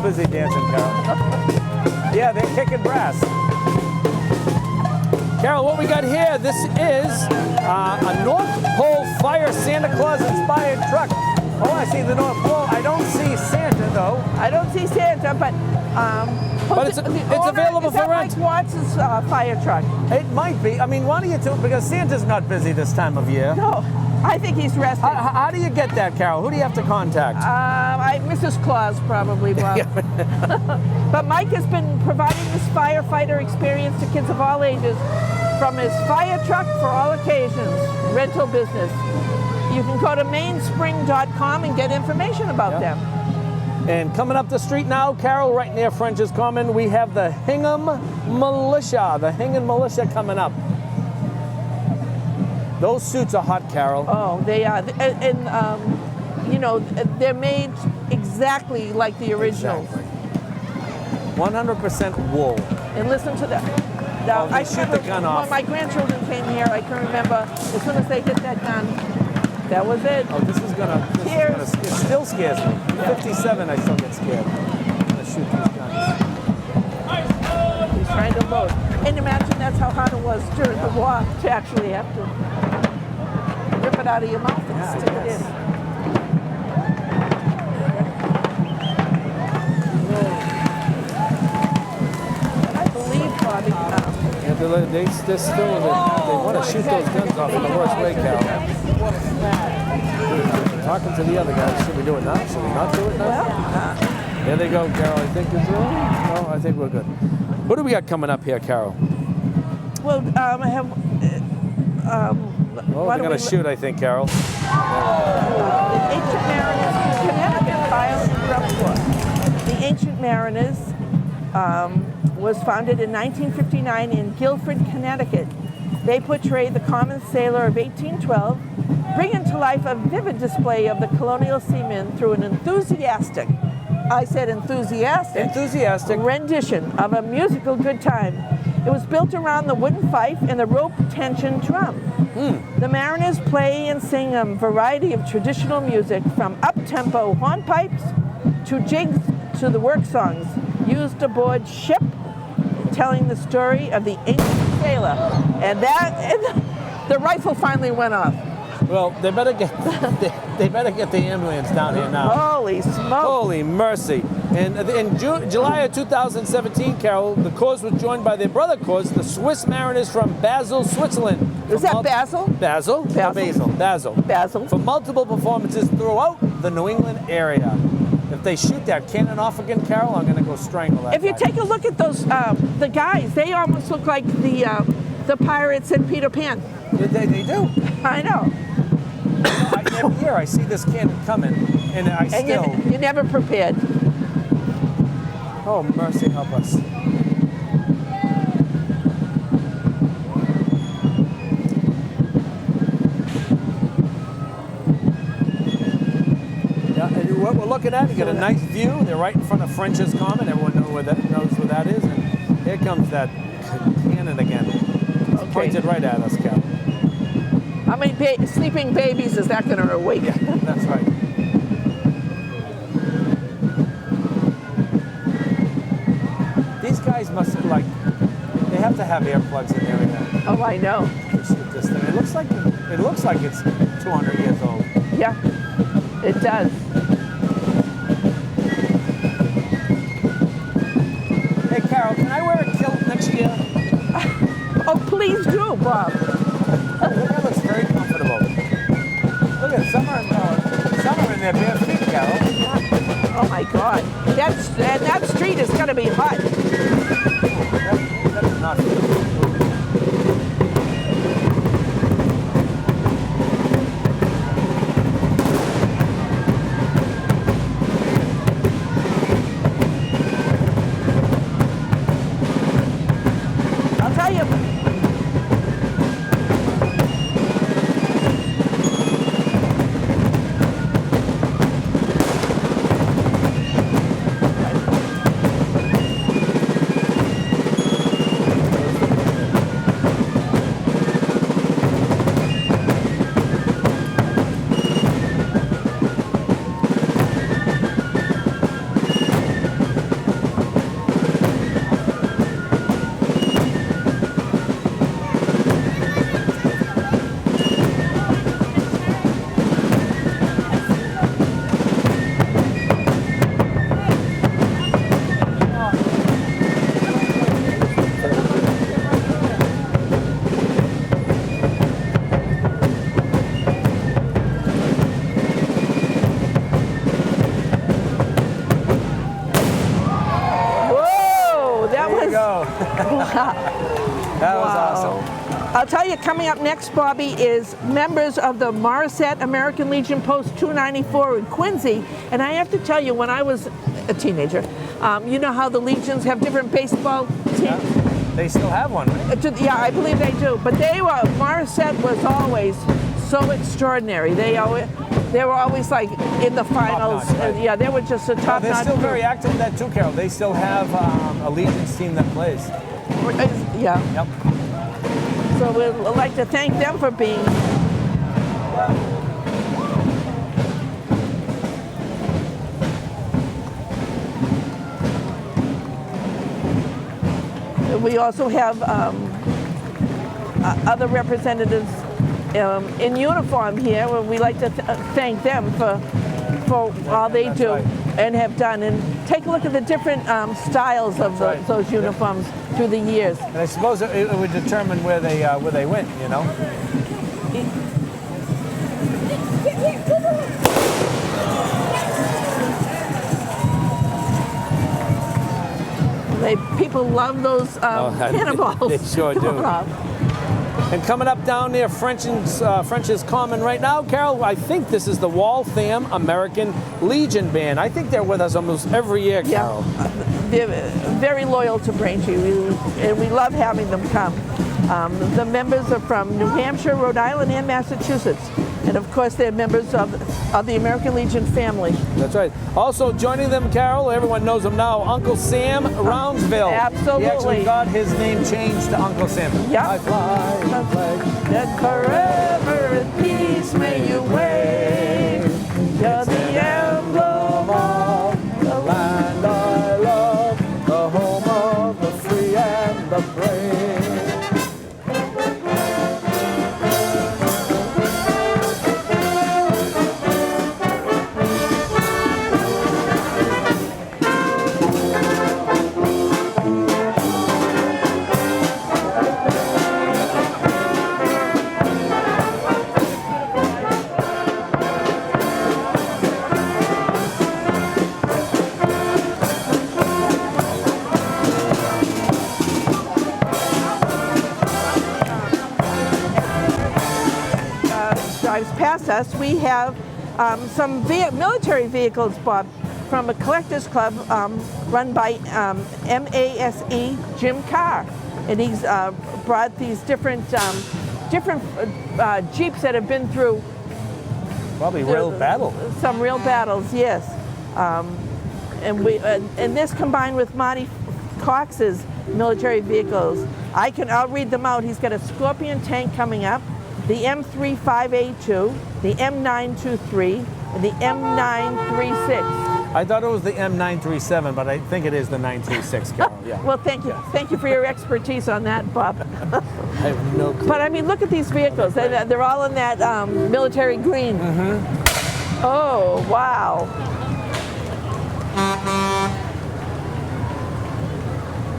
Busy dancing, Carol. Yeah, they're kicking brass. Carol, what we got here, this is a North Pole Fire Santa Claus inspired truck. Oh, I see the North Pole. I don't see Santa, though. I don't see Santa, but it's available for rent. Mike Watts' fire truck? It might be. I mean, why do you do? Because Santa's not busy this time of year. No, I think he's rested. How do you get that, Carol? Who do you have to contact? Mrs. Claus, probably, Bob. But Mike has been providing this firefighter experience to kids of all ages from his fire truck for all occasions, rental business. You can go to mainspring.com and get information about them. And coming up the street now, Carol, right near French's Common, we have the Hingham Militia. The Hingham Militia coming up. Those suits are hot, Carol. Oh, they are. And you know, they're made exactly like the originals. Exactly. 100% wool. And listen to that. Now, They shoot the gun off. When my grandchildren came here, I can remember as soon as they hit that gun, that was it. Oh, this is gonna it still scares me. 57, I still get scared. I'm gonna shoot these guns. He's trying to load. And imagine that's how hard it was during the war to actually have to rip it out of your mouth and stick it in. I believe, Bobby, They're still, they want to shoot those guns off in the worst way, Carol. Talking to the other guys, should we do it now? Should we not do it now? There they go, Carol. I think it's no, I think we're good. What do we got coming up here, Carol? Well, I have. Well, they're going to shoot, I think, Carol. The Ancient Mariners, Connecticut files report. The Ancient Mariners was founded in 1959 in Guilford, Connecticut. They portray the common sailor of 1812, bringing to life a vivid display of the colonial seamen through an enthusiastic rendition of a musical good time. It was built around the wooden fife and the rope tension drum. The Mariners play and sing a variety of traditional music, from up-tempo hornpipes to jigs to the work songs used aboard ship, telling the story of the ancient sailor. And the rifle finally went off. Well, they better get the ambulance down here now. Holy smoke. Holy mercy. And in July of 2017, Carol, the cause was joined by their brother cause, the Swiss Mariners from Basel, Switzerland. Is that Basel? Basel? Basil. Basil. Basil. For multiple performances throughout the New England area. If they shoot that cannon off again, Carol, I'm going to go strangle that If you guy. take a look at those, the guys, they almost look like the pirates in Peter Pan. They do. I know. Every year I see this cannon coming, and I And still... you're never prepared. Oh, mercy help us. Yeah, and what we're looking at, you get a nice view. They're right in front of French's Common. Everyone knows where that is. And here comes that cannon again. It's pointed right at us, Cal. How many sleeping babies is that going to awake? Yeah, that's right. These guys must they have to have earplugs in there again. Oh, I know. To shoot this thing. It looks like it's 200 years old. Yeah, it does. Hey, Carol, can I wear a kilt next year? Oh, please do, Bob. That looks very comfortable. Look at some are in their bare feet, Carol. Oh my God, that street is going to be hot. That's not good. I'll tell you. That was awesome. I'll tell you, coming up next, Bobby, is members of the Morissette American Legion Post 294 in Quincy. And I have to tell you, when I was a teenager, you know how the Legions have different baseball teams? Yeah. They still have one, right? Yeah, I believe they do. But Morissette was always so extraordinary. They were always like in the finals. Top-notch, right. Yeah, they were just a top-notch. They're still group. very active in that too, Carol. They still have a Legion's team that plays. Yeah. Yep. So we'd like to thank them for being. We also have other representatives in uniform here. We like to thank them for all they do right. and have done. And take a look at the different styles of right. those uniforms through the years. And I suppose it would determine where they went, you know? People love those cannonballs. They sure do. And coming up down near French's Common right now, Carol, I think this is the Waltham American Legion Band. I think they're with us almost every year, Carol. Yeah, they're very loyal to Braintree, and we love having them come. The members are from New Hampshire, Rhode Island, and Massachusetts. And of course, they're members of the American Legion family. That's right. Also joining them, Carol, everyone knows him now, Uncle Sam Roundsville. Absolutely. He actually got his name changed to Uncle Sam. Yeah. I fly, That forever in peace may you wave. You're the emblem of the land I love, the home of the free and the brave. us, we have some military vehicles, Bob, from a collectors club run by MASE Jim Carr, and he's brought these different Jeeps that have been through Probably real battle. some real battles, yes. And this combined with Marty Cox's military vehicles, I'll read them out. He's got a Scorpion tank coming up, the M35A2, the M923, and the M936. I thought it was the M937, but I think it is the 936, Carol. Yeah. Well, thank you. Thank you for your expertise on that, Bob. I have no clue. But I mean, look at these vehicles. They're all in that military green. Oh, wow.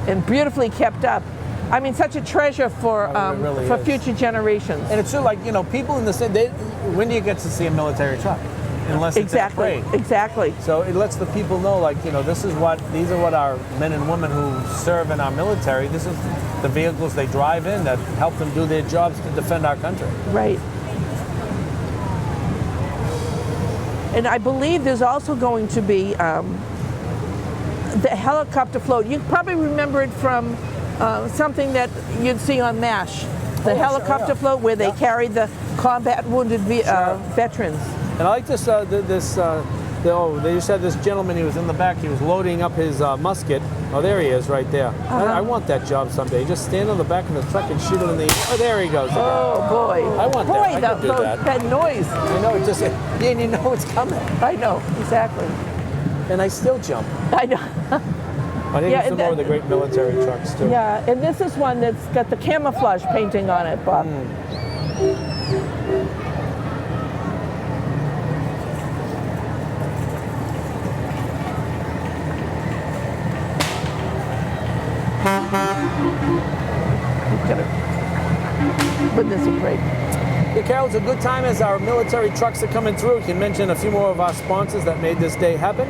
And beautifully kept up. I mean, such a treasure for really for is. future generations. And it's true, like, people in the city, when do you get to see a military truck? Unless it's in a parade. Exactly. So it lets the people know, like, these are what our men and women who serve in our military, this is the vehicles they drive in that help them do their jobs to defend our country. Right. And I believe there's also going to be the helicopter float. You probably remember it from something that you'd see on MASH. The helicopter float where they carried the combat wounded veterans. And I like this, they just had this gentleman, he was in the back, he was loading up his musket. Oh, there he is right there. I want that job someday. Just stand on the back of the truck and shoot him in the air. Oh, there he goes. Oh, boy. I want that. I could do that. That noise. I know, and you know it's coming. I know, exactly. And I still jump. I know. I think it's some more of the great military trucks, too. Yeah, and this is one that's got the camouflage painting on it, Bob. With this parade. Yeah, Carol, it's a good time as our military trucks are coming through. We can mention a few more of our sponsors that made this day happen.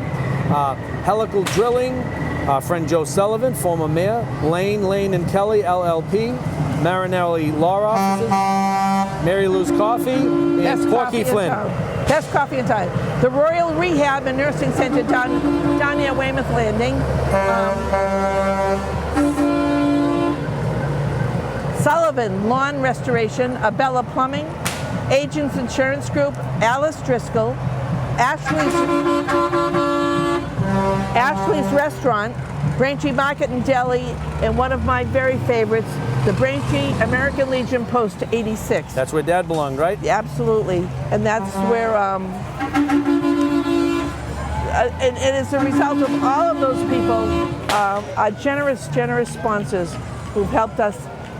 Helical Drilling, our friend Joe Sullivan, former mayor, Lane and Kelly, LLP, Marinelli Law Offices, Mary Lou's Coffee, and Porky Flynn. Best coffee in town. The Royal Rehab and Nursing Center down near Weymouth Landing. Sullivan Lawn Restoration, Abella Plumbing, Agents Insurance Group, Alice Driscoll, Ashley's Restaurant, Braintree Market and Deli, and one of my very favorites, the Braintree American Legion Post 86. That's where Dad belonged, right? Absolutely, and that's where, and it's a result of all of those people, our generous sponsors who've helped us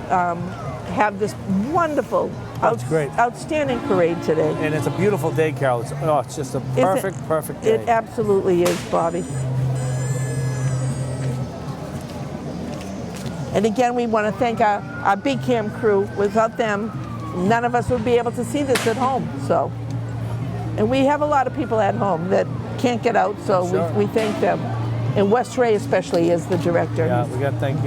have this wonderful, outstanding parade today. And it's a beautiful day, Carol. It's just a perfect day. It absolutely is, Bobby. And again, we want to thank our big cam crew. Without them, none of us would be able to see this at home. So, and we have a lot of people at home that can't get out, so we thank them. And Wes Ray especially is the director. Yeah, we got to thank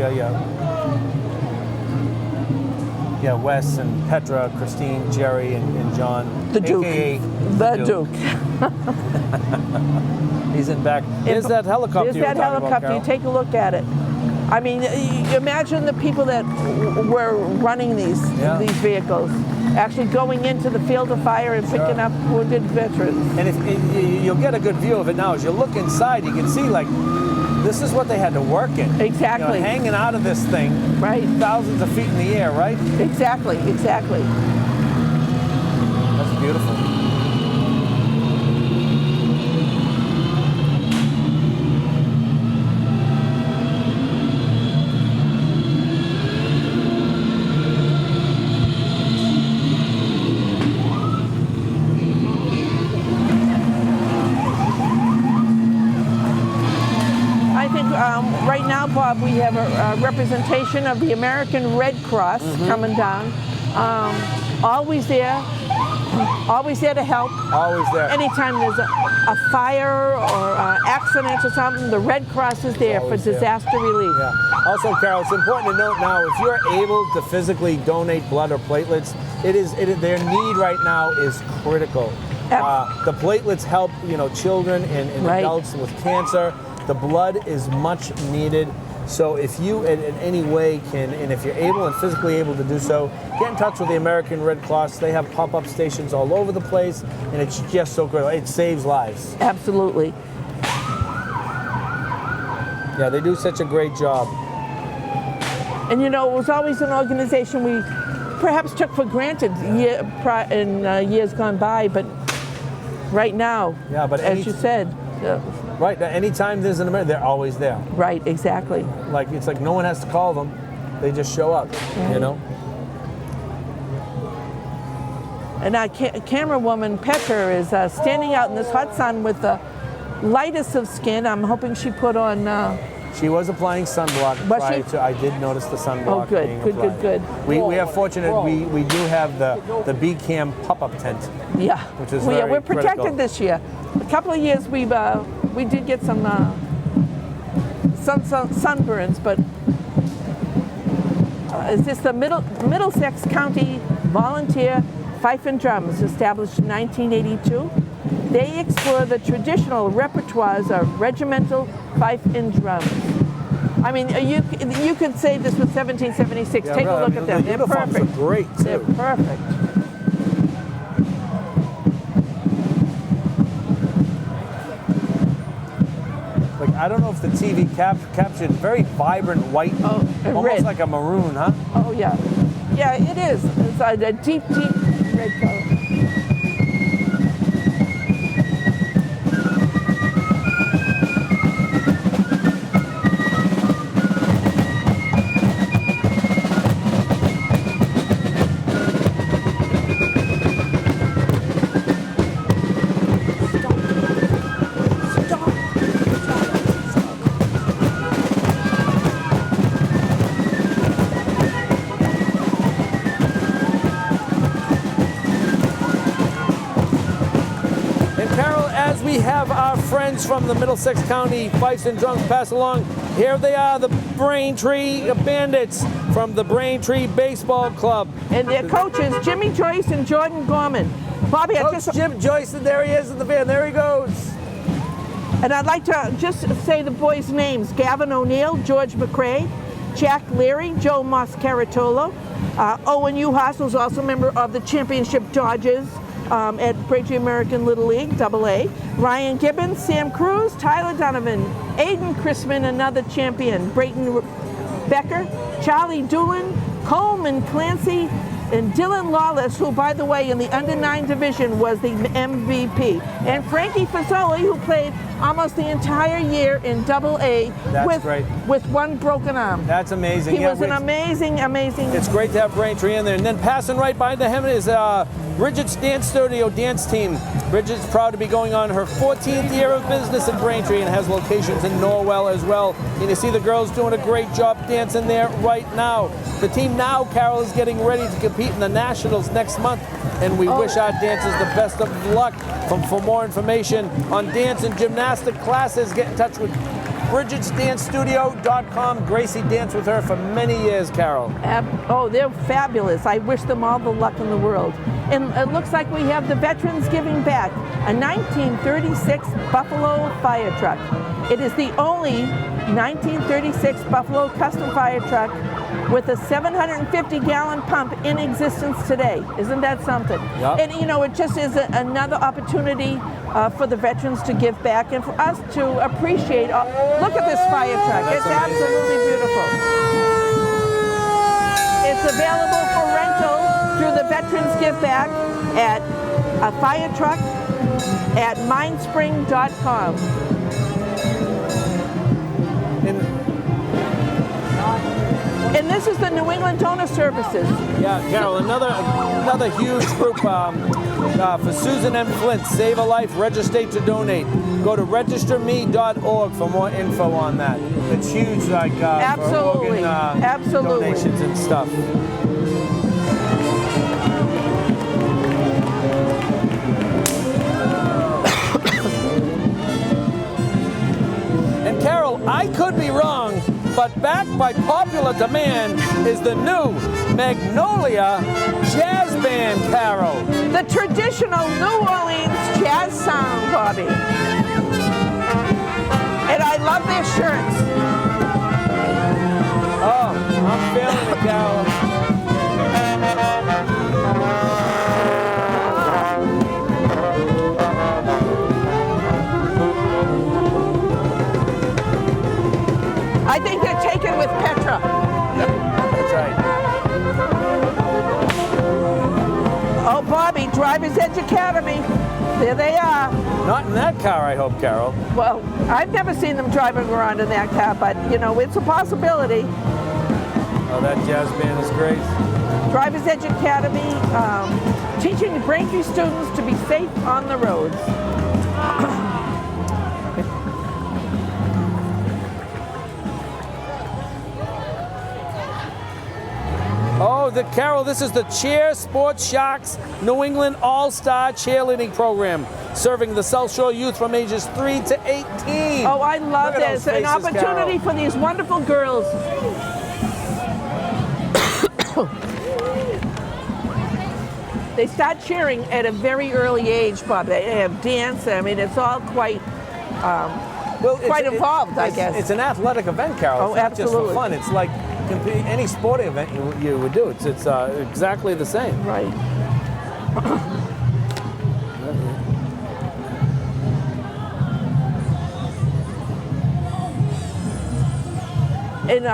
Wes and Petra, Christine, Jerry, and John. The Duke. AKA the Duke. He's in back. There's that helicopter. There's that helicopter. You take a look at it. I mean, imagine the people that were running these vehicles, actually going into the field of fire and picking up wounded veterans. And you'll get a good view of it now. As you look inside, you can see, like, this is what they had to work in. Exactly. Hanging out of this thing, right? Thousands of feet in the air, right? Exactly. That's beautiful. Right now, Bob, we have a representation of the American Red Cross coming down. Always there Always there to help. Always there. Anytime there's a fire or accident or something, the Red Cross is there for Always there. disaster relief. Yeah. Also, Carol, it's important to note now, if you're able to physically donate blood or platelets, their need right now is critical. The platelets help, children and Right. adults with cancer. The blood is much needed. So if you in any way can, and if you're able and physically able to do so, get in touch with the American Red Cross. They have pop-up stations all over the place, and it's just so critical. It saves lives. Absolutely. Yeah, they do such a great job. And it was always an organization we perhaps took for granted in years gone by, but right now, Yeah, but as you said, right, anytime there's an emergency, they're always there. right, exactly. It's like no one has to call them; they just show up. And our camera woman, Petra, is standing out in this hot sun with the lightest of skin. I'm hoping she put on... She was applying sunblock Was prior she? to. I did notice the sunblock. Oh, good, being good, applied. good. We are fortunate. We do have the B-Cam pop-up tent. Yeah. Which is we're very protected critical. this year. A couple of years we did get some sunburns, but is this the Middlesex County Volunteer Fife and Drums, established in 1982? They explore the traditional repertoires of regimental fife and drums. I mean, you could say this was 1776. Yeah, Take really, a look at them. The They're uniforms perfect. are great too. They're perfect. I don't know if the TV captured very vibrant white, and almost red. like a maroon, huh? Oh yeah, yeah, it is. It's a deep, deep red color. We have our friends from the Middlesex County Fifes and Drums pass along. Here they are, the Braintree Bandits from the Braintree Baseball Club. And their coaches, Jimmy Joyce and Jordan Gorman. Bobby, Coach Jim Joyce, and there he is in the van. There he goes. And I'd like to just say the boys' names: Gavin O'Neill, George McCrae, Jack Leary, Joe Moscaratolo, Owen Uhas, who's also a member of the Championship Dodgers at Braintree American Little League, AA, Ryan Gibbons, Sam Cruz, Tyler Donovan, Aiden Chrisman, another champion, Brayton Becker, Charlie Doolin, Coleman Clancy, and Dylan Lawless, who, by the way, in the under-9 division was the MVP. And Frankie Fazoli, who played almost the entire year in AA with one broken arm. That's amazing. He was an amazing. It's great to have Braintree in there. And then passing right by him is Bridget's Dance Studio dance team. Bridget's proud to be going on her 14th year of business in Braintree and has locations in Norwell as well. And you see the girls doing a great job dancing there right now. The team now, Carol, is getting ready to compete in the Nationals next month. And we wish our dancers the best of luck. For more information on dance and gymnastic classes, get in touch with Bridget'sDanceStudio.com. Gracie danced with her for many years, Carol. They're fabulous. I wish them all the luck in the world. And it looks like we have the Veterans Giving Back, a 1936 Buffalo fire truck. It is the only 1936 Buffalo custom fire truck with a 750-gallon pump in existence today. Isn't that something? Yep. And it just is another opportunity for the veterans to give back and for us to appreciate. Look at this fire truck. That's it's amazing. absolutely beautiful. It's available for rental through the Veterans Give Back at a fire truck at mindspring.com. And this is the New England Donor Services. Yeah, Carol, another huge group for Susan M. Flint, Save a Life, Register to Donate. Go to registerme.org for more info on that. It's huge, Absolutely. for organ donations and stuff. but backed by popular demand is the new Magnolia Jazz Band, Carol. The traditional New Orleans jazz sound, Bobby. And I love their shirts. Oh, I'm feeling it, Carol. I think they're taken with Petra. That's right. Oh, Bobby, Driver's Edge Academy. There they are. Not in that car, I hope, Carol. Well, I've never seen them driving around in that car, but, you know, it's a possibility. Oh, that jazz band is great. Driver's Edge Academy, teaching Braintree students to be safe on the roads. Oh, Carol, this is the Cheer Sports Sharks New England All-Star Cheerleading Program, serving the South Shore youth from ages 3 to 18. Oh, I love Look at this. those An faces, opportunity Carol. for these wonderful girls. They start cheering at a very early age, Bob. They have dance. I mean, it's all quite involved, I guess. It's an athletic event, Carol. Oh, It's not just absolutely. for fun. It's like any sporting event you would do. It's exactly the same. Right. And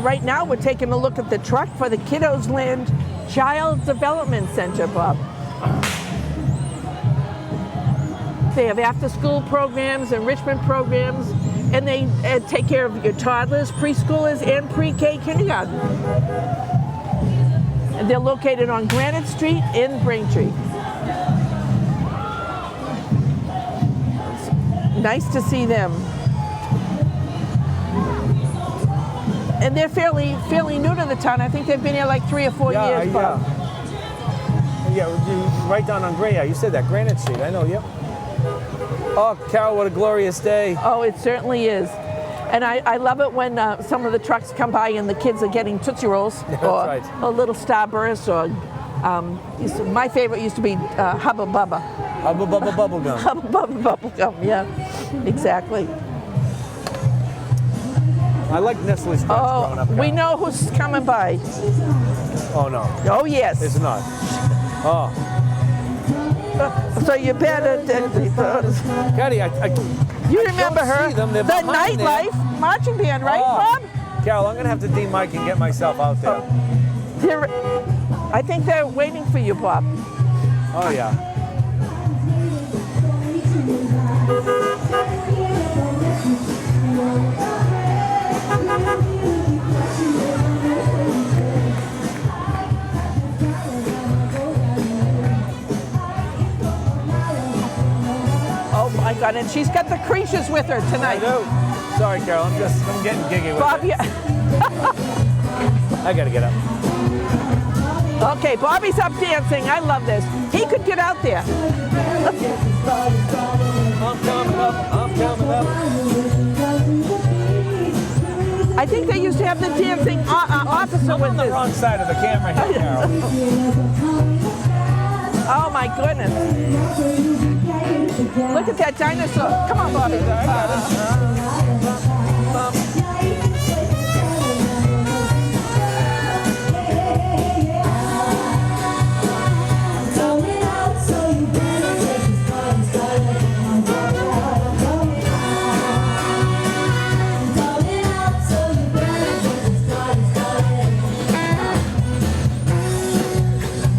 right now we're taking a look at the truck for the Kiddos Land Child Development Center, Bob. They have after-school programs, enrichment programs, and they take care of your toddlers, preschoolers, and pre-K kindergarten. And they're located on Granite Street in Braintree. It's nice to see them. And they're fairly new to the town. I think they've been here like 3 or 4 years, Bob. Yeah, right down on Gray. Yeah, you said that, Granite Street. I know. Yep. Oh, Carol, what a glorious day. Oh, it certainly is. And I love it when some of the trucks come by and the kids are getting Tootsie Rolls or right. a little Starburst or my favorite used to be Hubba Bubba. Hubba Bubba Bubblegum. Hubba Bubba Bubblegum, yeah, exactly. I like Nestle's Crunch growing up, Oh, we Carol. know who's coming by. Oh, no. Oh, yes. It's not. Oh. So you better. Caddy, You remember don't her? see them. They're The behind there. Nightlife marching band, right, Oh. Bob? Carol, I'm going to have to de-mic and get myself out there. I think they're waiting for you, Bob. Oh, yeah. Oh my God! And she's got the creatures with her I tonight. do. Sorry, Carol. I'm getting giggy with Bob, it. yeah. I got to get up. Okay, Bobby's up dancing. I love this. He could get out there. I'm coming up. I'm coming up. I think they used to have the dancing officer I'm with on the this. wrong side of the camera here, Carol. Oh my goodness! Look at that dinosaur. Come on, Bobby.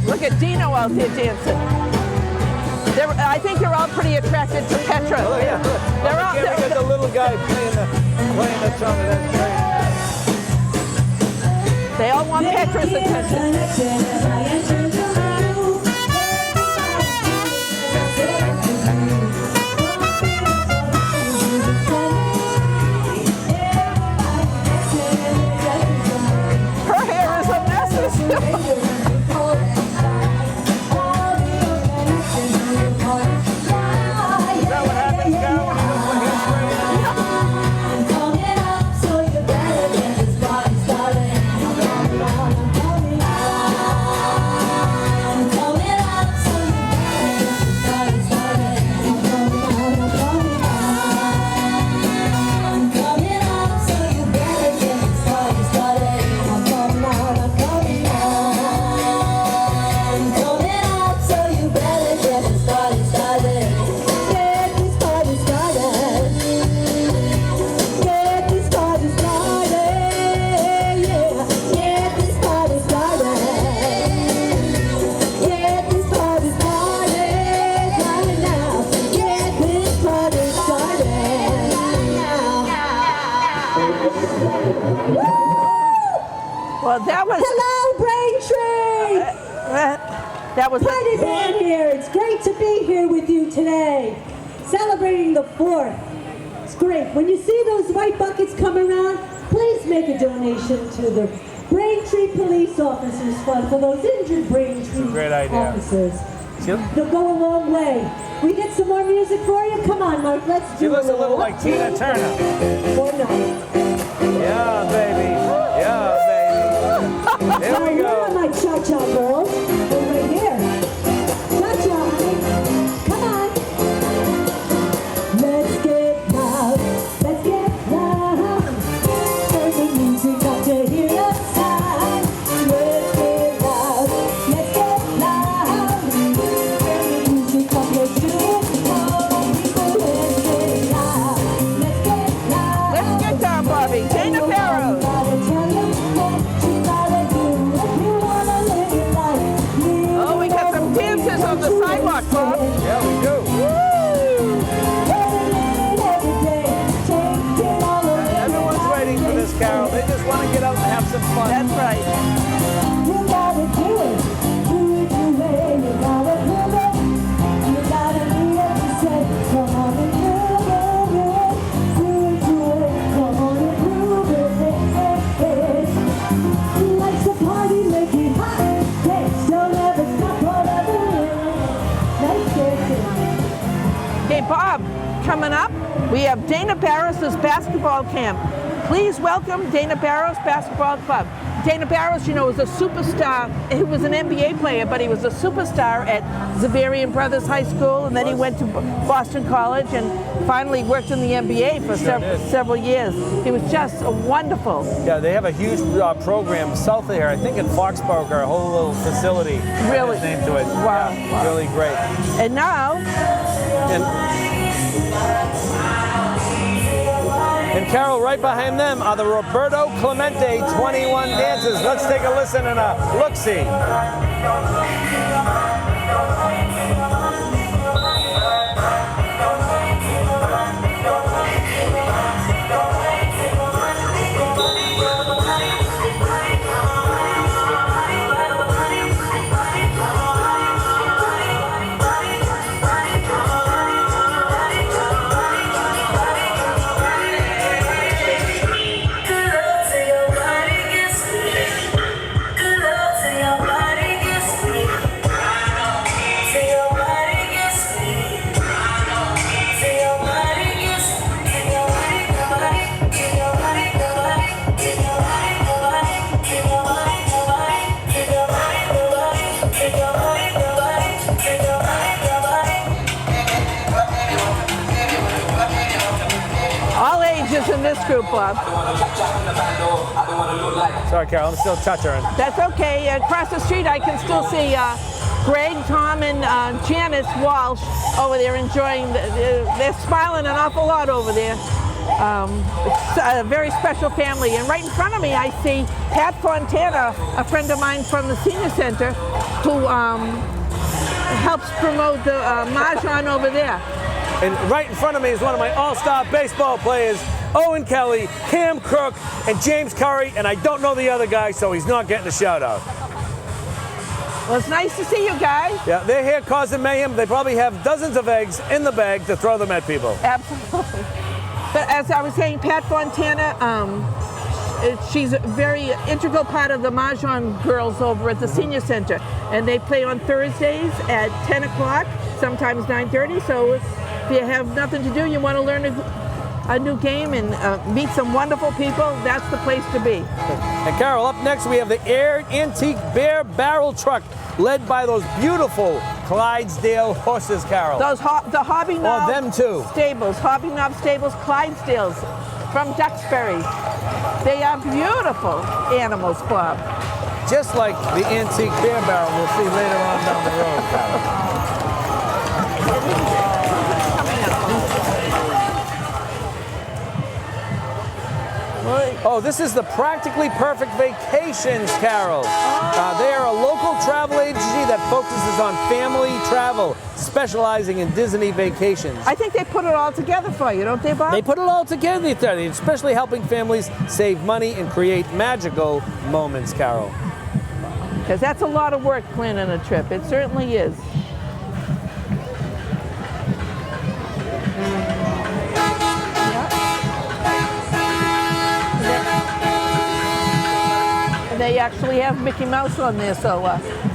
Look at Dino out there dancing. I think they're all pretty attracted to Petra. Oh, yeah. They're all. We got the little guy playing the trumpet. That's great. They all want Petra's attention. Her hair is a mess. Is that what happens, Carol, when you don't put hairspray in? Well, that was Hello, Braintree! that was Party band here. It's great to be here with you today, celebrating the 4th. It's great. When you see those white buckets come around, please make a donation to the Braintree Police Officers Fund for those injured Braintree Great idea. officers. They'll go a long way. We get some more music for you? Come on, Mark. Let's do She looks a little like Tina Turner. Or not. Yeah, baby. Yeah, baby. Here we Where are go. my cha-cha girls? They're right here. Cha-cha, honey. Come on. Let's get loud. Let's get loud. Turn the music up to hear the sound. Let's get loud. Let's get loud. Turn the music up, let's do it. All people, let's get loud. Let's get loud. Let's get down, Bobby. Dana Barrows. Oh, we got some dancers on the sidewalk, Bob. Yeah, we do. Everyone's waiting for this, Carol. They just want to get out and have some fun. That's right. You gotta do it. Do it your way. You gotta prove it. You gotta mean what you say. Come on and prove it. Do it your way. Come on and prove it. Life's a party, make it hot. Dance, don't ever stop, whatever it is. Nice dancing. Hey, Bob, coming up, we have Dana Barros' basketball camp. Please welcome Dana Barros Basketball Club. Dana Barros, you know, was a superstar. He was an NBA player, but he was a superstar at Xaverian Brothers High School, and then he went to Boston College and finally worked in the NBA for several years. He was just wonderful. Yeah, they have a huge program south of here. I think in Foxborough, a whole little facility. Really? Named to it. Wow. Yeah, really great. And now, And Carol, right behind them are the Roberto Clemente 21 dancers. Let's take a listen and a look-see. all ages in this group, Bob. Sorry, Carol, I'm still touching. That's okay. Across the street, I can still see Greg, Tom, and Janice Walsh over there enjoying. They're smiling an awful lot over there. It's a very special family. And right in front of me, I see Pat Fontana, a friend of mine from the senior center, who helps promote the Mahjong over there. And right in front of me is one of my all-star baseball players, Owen Kelly, Cam Crook, and James Curry, and I don't know the other guy, so he's not getting a shout-out. Well, it's nice to see you guys. Yeah, they're here causing mayhem. They probably have dozens of eggs in the bag to throw them at people. Absolutely. But as I was saying, Pat Fontana, she's a very integral part of the Mahjong girls over at the senior center. And they play on Thursdays at 10 o'clock, sometimes 9:30. So if you have nothing to do, you want to learn a new game and meet some wonderful people, that's the place to be. And Carol, up next we have the Air Antique Bear Barrel Truck, led by those beautiful Clydesdale horses, Carol. Those the Hobby Knob them too. stables, Hobby Knob stables, Clydesdales from Duxbury. They are beautiful animals, Bob. Just like the antique bear barrel we'll see later on down the road, Carol. Well, Oh, this is the Practically Perfect Vacations, Carol. They are a local travel agency that focuses on family travel, specializing in Disney vacations. I think they put it all together for you, don't they, Bob? They put it all together, especially helping families save money and create magical moments, Carol. Because that's a lot of work planning a trip. It certainly is. And they actually have Mickey Mouse on there, so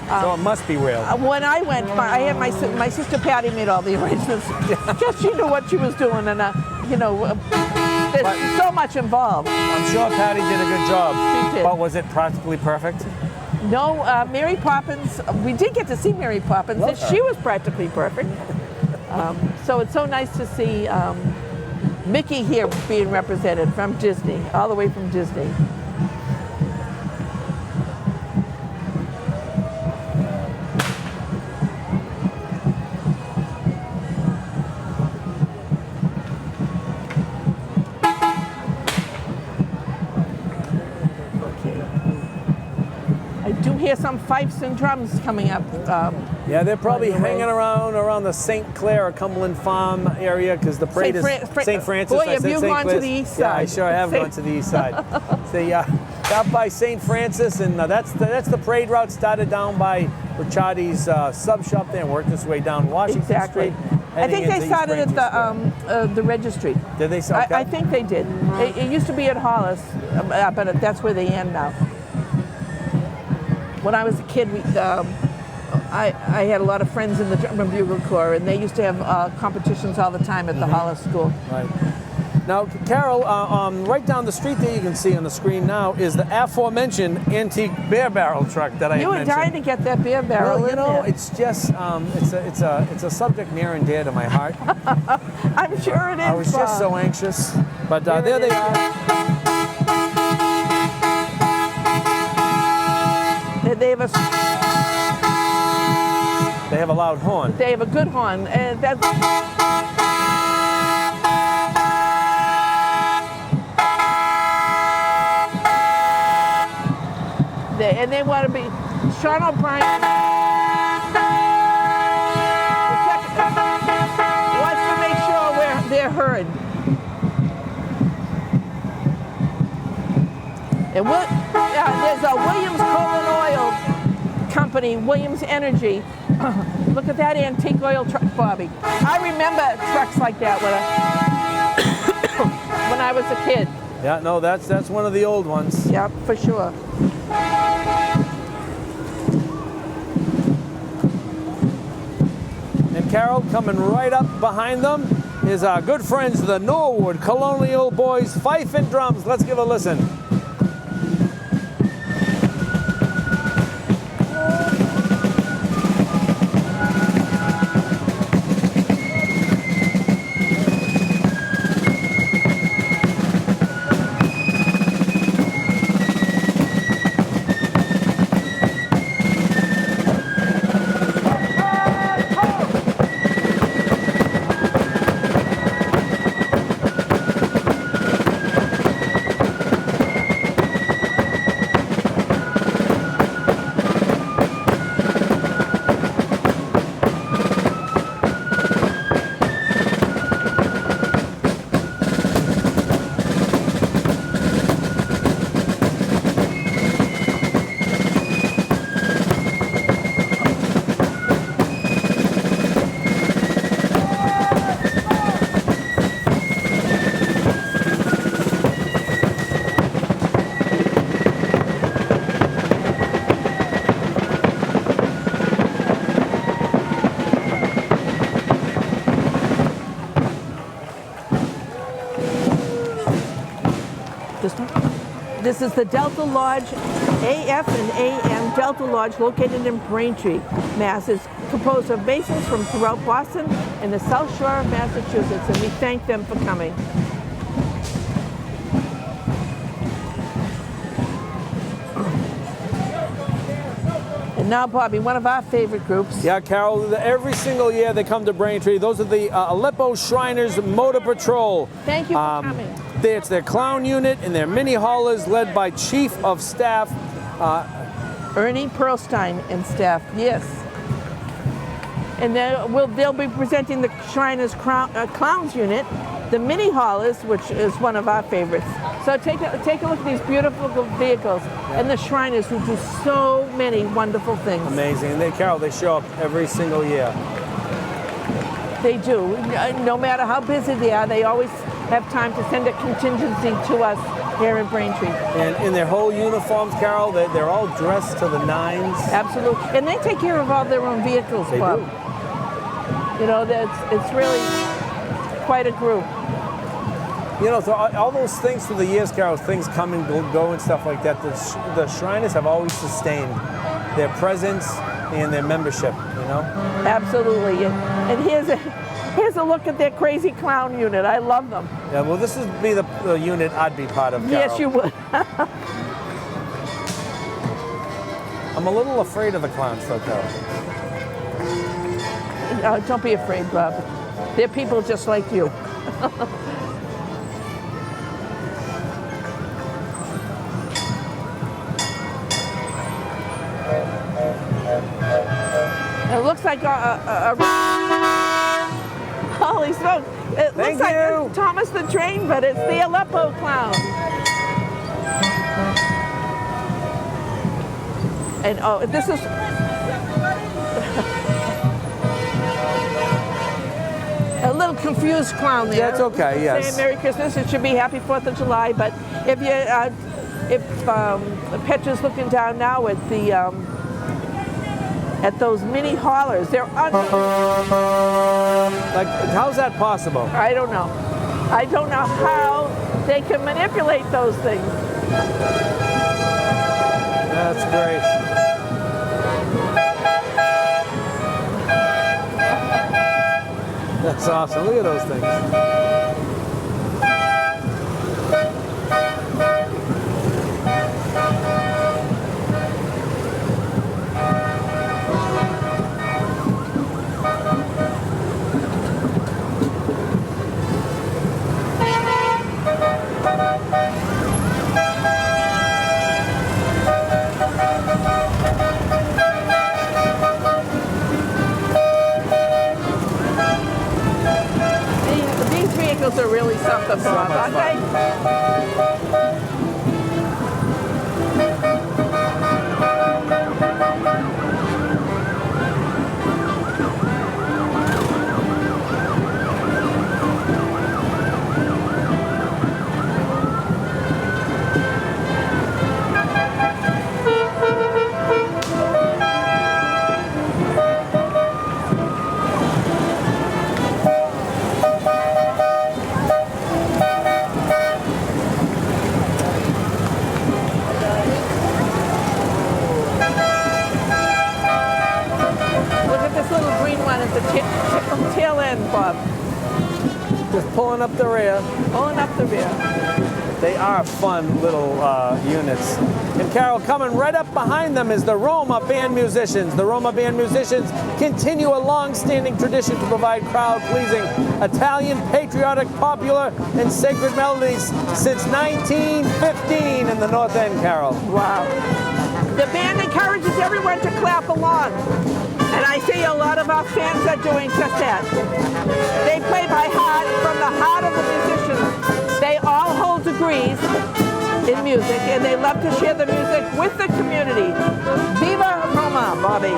So it must be real. when I went, I had my sister Patty made all the arrangements because she knew what she was doing, and there's so much involved. I'm sure Patty did a good job. She did. But was it practically perfect? No, Mary Poppins. We did get to see Mary Poppins, and she was practically perfect. So it's so nice to see Mickey here being represented from Disney, all the way from Disney. Hear some fifes and drums coming up. Yeah, they're probably on the way. hanging around the St. Clair or Cumberland Farm area because the parade is St. Francis. Boy, I have said you St. gone to Clair's. the east Yeah, I side. sure have gone to the east side. Out by St. Francis, and that's the parade route. Started down by Ricciardi's sub shop there and worked its way down Washington Exactly. Street. I think they started at the registry. Did they? Okay. I think they did. It used to be at Hollis, but that's where they end now. When I was a kid, I had a lot of friends in the drum and bugle corps, and they used to have competitions all the time at the Hollis School. Right. Now, Carol, right down the street there, you can see on the screen now, is the aforementioned antique beer barrel truck that I You were mentioned. dying to get that beer barrel. Well, in there. it's just it's a subject near and dear to my heart. I'm sure it is. I was just so anxious, but there they are. They have a loud horn. They have a good horn, and that's. And they want to be Sean O'Brien. Wants to make sure they're heard. And there's a Williams Colin Oil Company, Williams Energy. Look at that antique oil truck, Bobby. I remember trucks like that when I was a kid. Yeah, no, that's one of the old ones. Yeah, for sure. And Carol, coming right up behind them is our good friends, the Norwood Colonial Boys Fife and Drums. Let's give a listen. This is the Delta Lodge, AF and AM Delta Lodge, located in Braintree, Mass. It's composed of Masons from throughout Boston and the South Shore of Massachusetts, and we thank them for coming. And now, Bobby, one of our favorite groups. Yeah, Carol, every single year they come to Braintree. Those are the Aleppo Shriners Motor Patrol. Thank you for coming. It's their clown unit and their mini haulers led by Chief of Staff Ernie Perlstein and staff, yes. And they'll be presenting the Shriners Clowns unit, the mini haulers, which is one of our favorites. So take a look at these beautiful vehicles and the Shriners who do so many wonderful things. Amazing. And Carol, they show up every single year. They do. No matter how busy they are, they always have time to send a contingency to us here in Braintree. And in their whole uniforms, Carol, they're all dressed to the nines. Absolutely. And they take care of all their own vehicles, They Bob. do. You know, it's really quite a group. You know, so all those things through the years, Carol, things come and go and stuff like that. The Shriners have always sustained their presence and their membership, you know? Absolutely. And here's a look at their crazy clown unit. I love them. Yeah, well, this would be the unit I'd be part of, Carol. Yes, you would. I'm a little afraid of the clowns, though, Carol. Don't be afraid, Bob. They're people just like you. It looks like holy smokes! It Thank looks like you. Thomas the Train, but it's the Aleppo clown. And this is a little confused clown there. That's okay. Yes. Saying Merry Christmas. It should be Happy 4th of July. But if Petra's looking down now at those mini haulers, they're Like, how's that possible? I don't know. I don't know how they can manipulate those things. That's great. That's awesome. Look at those things. These vehicles are really something, Bob, much aren't fun. they? Look at this little green one at the tail end, Bob. Just pulling up the rear. Pulling up the rear. They are fun little units. And Carol, coming right up behind them is the Roma Band Musicians. The Roma Band Musicians continue a long-standing tradition to provide crowd-pleasing Italian, patriotic, popular, and sacred melodies since 1915 in the North End, Carol. Wow. The band encourages everyone to clap along. And I see a lot of our fans are doing just that. They play by heart, from the heart of the musicians. They all hold degrees in music, and they love to share the music with the community. Viva Roma, Bobby.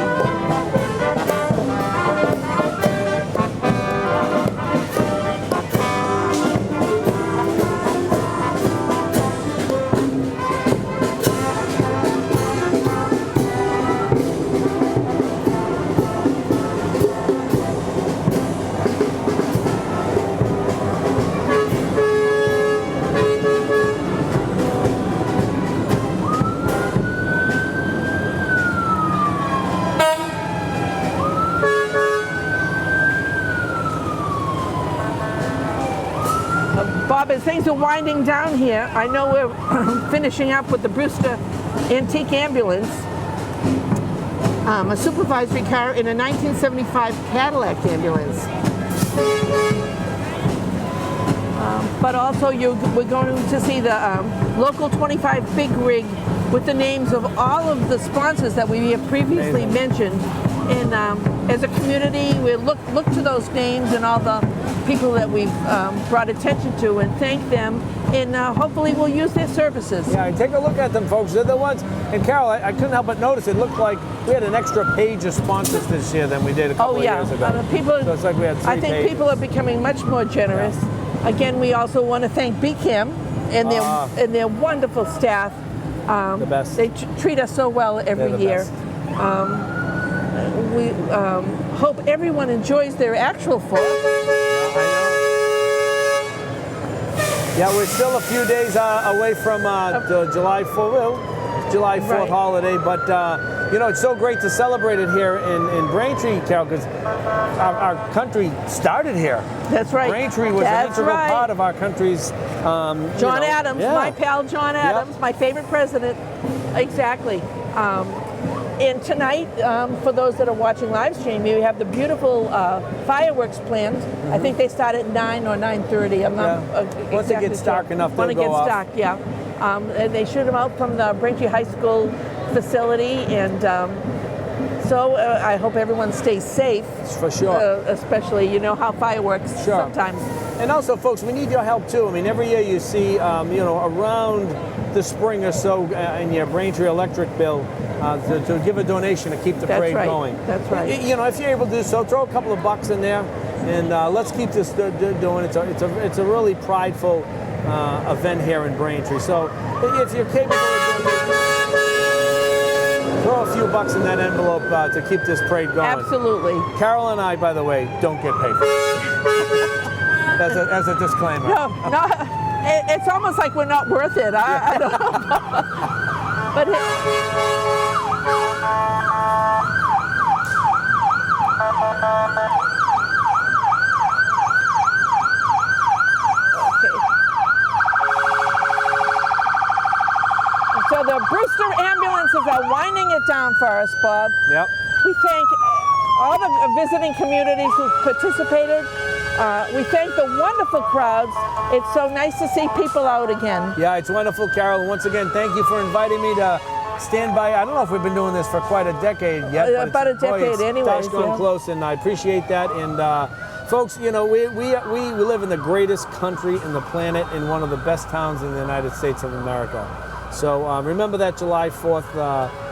Bob, as things are winding down here, I know we're finishing up with the Brewster Antique Ambulance. a supervisory car, and a 1975 Cadillac ambulance. But also we're going to see the local 25 big rig with the names of all of the sponsors that we have previously mentioned. And as a community, we look to those names and all the people that we've brought attention to and thank them. And hopefully we'll use their services. Yeah, and take a look at them, folks. They're the ones. And Carol, I couldn't help but notice it looked like we had an extra page of sponsors this year than we did a couple of years ago. People, so it's like we had 3 I think pages. people are becoming much more generous. Yeah. Again, we also want to thank BCAM and their wonderful staff. The best. They treat us so well every year. We hope everyone enjoys their actual 4th. Yeah, we're still a few days away from the July 4th holiday, but you know, it's so great to celebrate it here in Braintree, Carol, because our country started here. That's right. Braintree was an integral part of our country's. John Adams, my pal John Adams, my favorite president. Exactly. And tonight, for those that are watching live stream, we have the beautiful fireworks planned. I think they start at 9 or 9:30. I'm not exactly Once it gets dark enough, they'll go off. When it gets dark, yeah. And they shoot them out from the Braintree High School facility, and so I hope everyone stays safe. For sure. Especially, you know how fireworks sometimes. And also, folks, we need your help too. I mean, every year you see, you know, around the spring or so in your Braintree electric bill to give a donation to keep the parade going. That's right. You know, if you're able to do so, throw a couple of bucks in there, and let's keep this doing. It's a really prideful event here in Braintree. So if you're capable of doing throw a few bucks in that envelope to keep this parade going. Absolutely. Carol and I, by the way, don't get paid for this. As a disclaimer. No, it's almost like we're not worth it. I don't know. But so the Brewster ambulances are winding it down for us, Bob. Yep. We thank all the visiting communities who participated. We thank the wonderful crowds. It's so nice to see people out again. Yeah, it's wonderful, Carol. Once again, thank you for inviting me to stand by. I don't know if we've been doing this for quite a decade yet. But about a decade, anyways. It's gone close, and I appreciate that. And folks, you know, we live in the greatest country in the planet, in one of the best towns in the United States of America. So remember that July 4th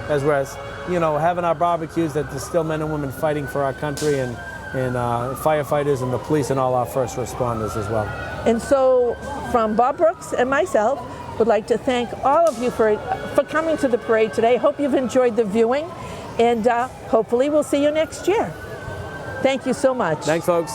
as we're, you know, having our barbecues, that there's still men and women fighting for our country, and firefighters and the police and all our first responders as well. And so from Bob Brooks and myself, would like to thank all of you for coming to the parade today. Hope you've enjoyed the viewing, and hopefully we'll see you next year. Thank you so much. Thanks, folks.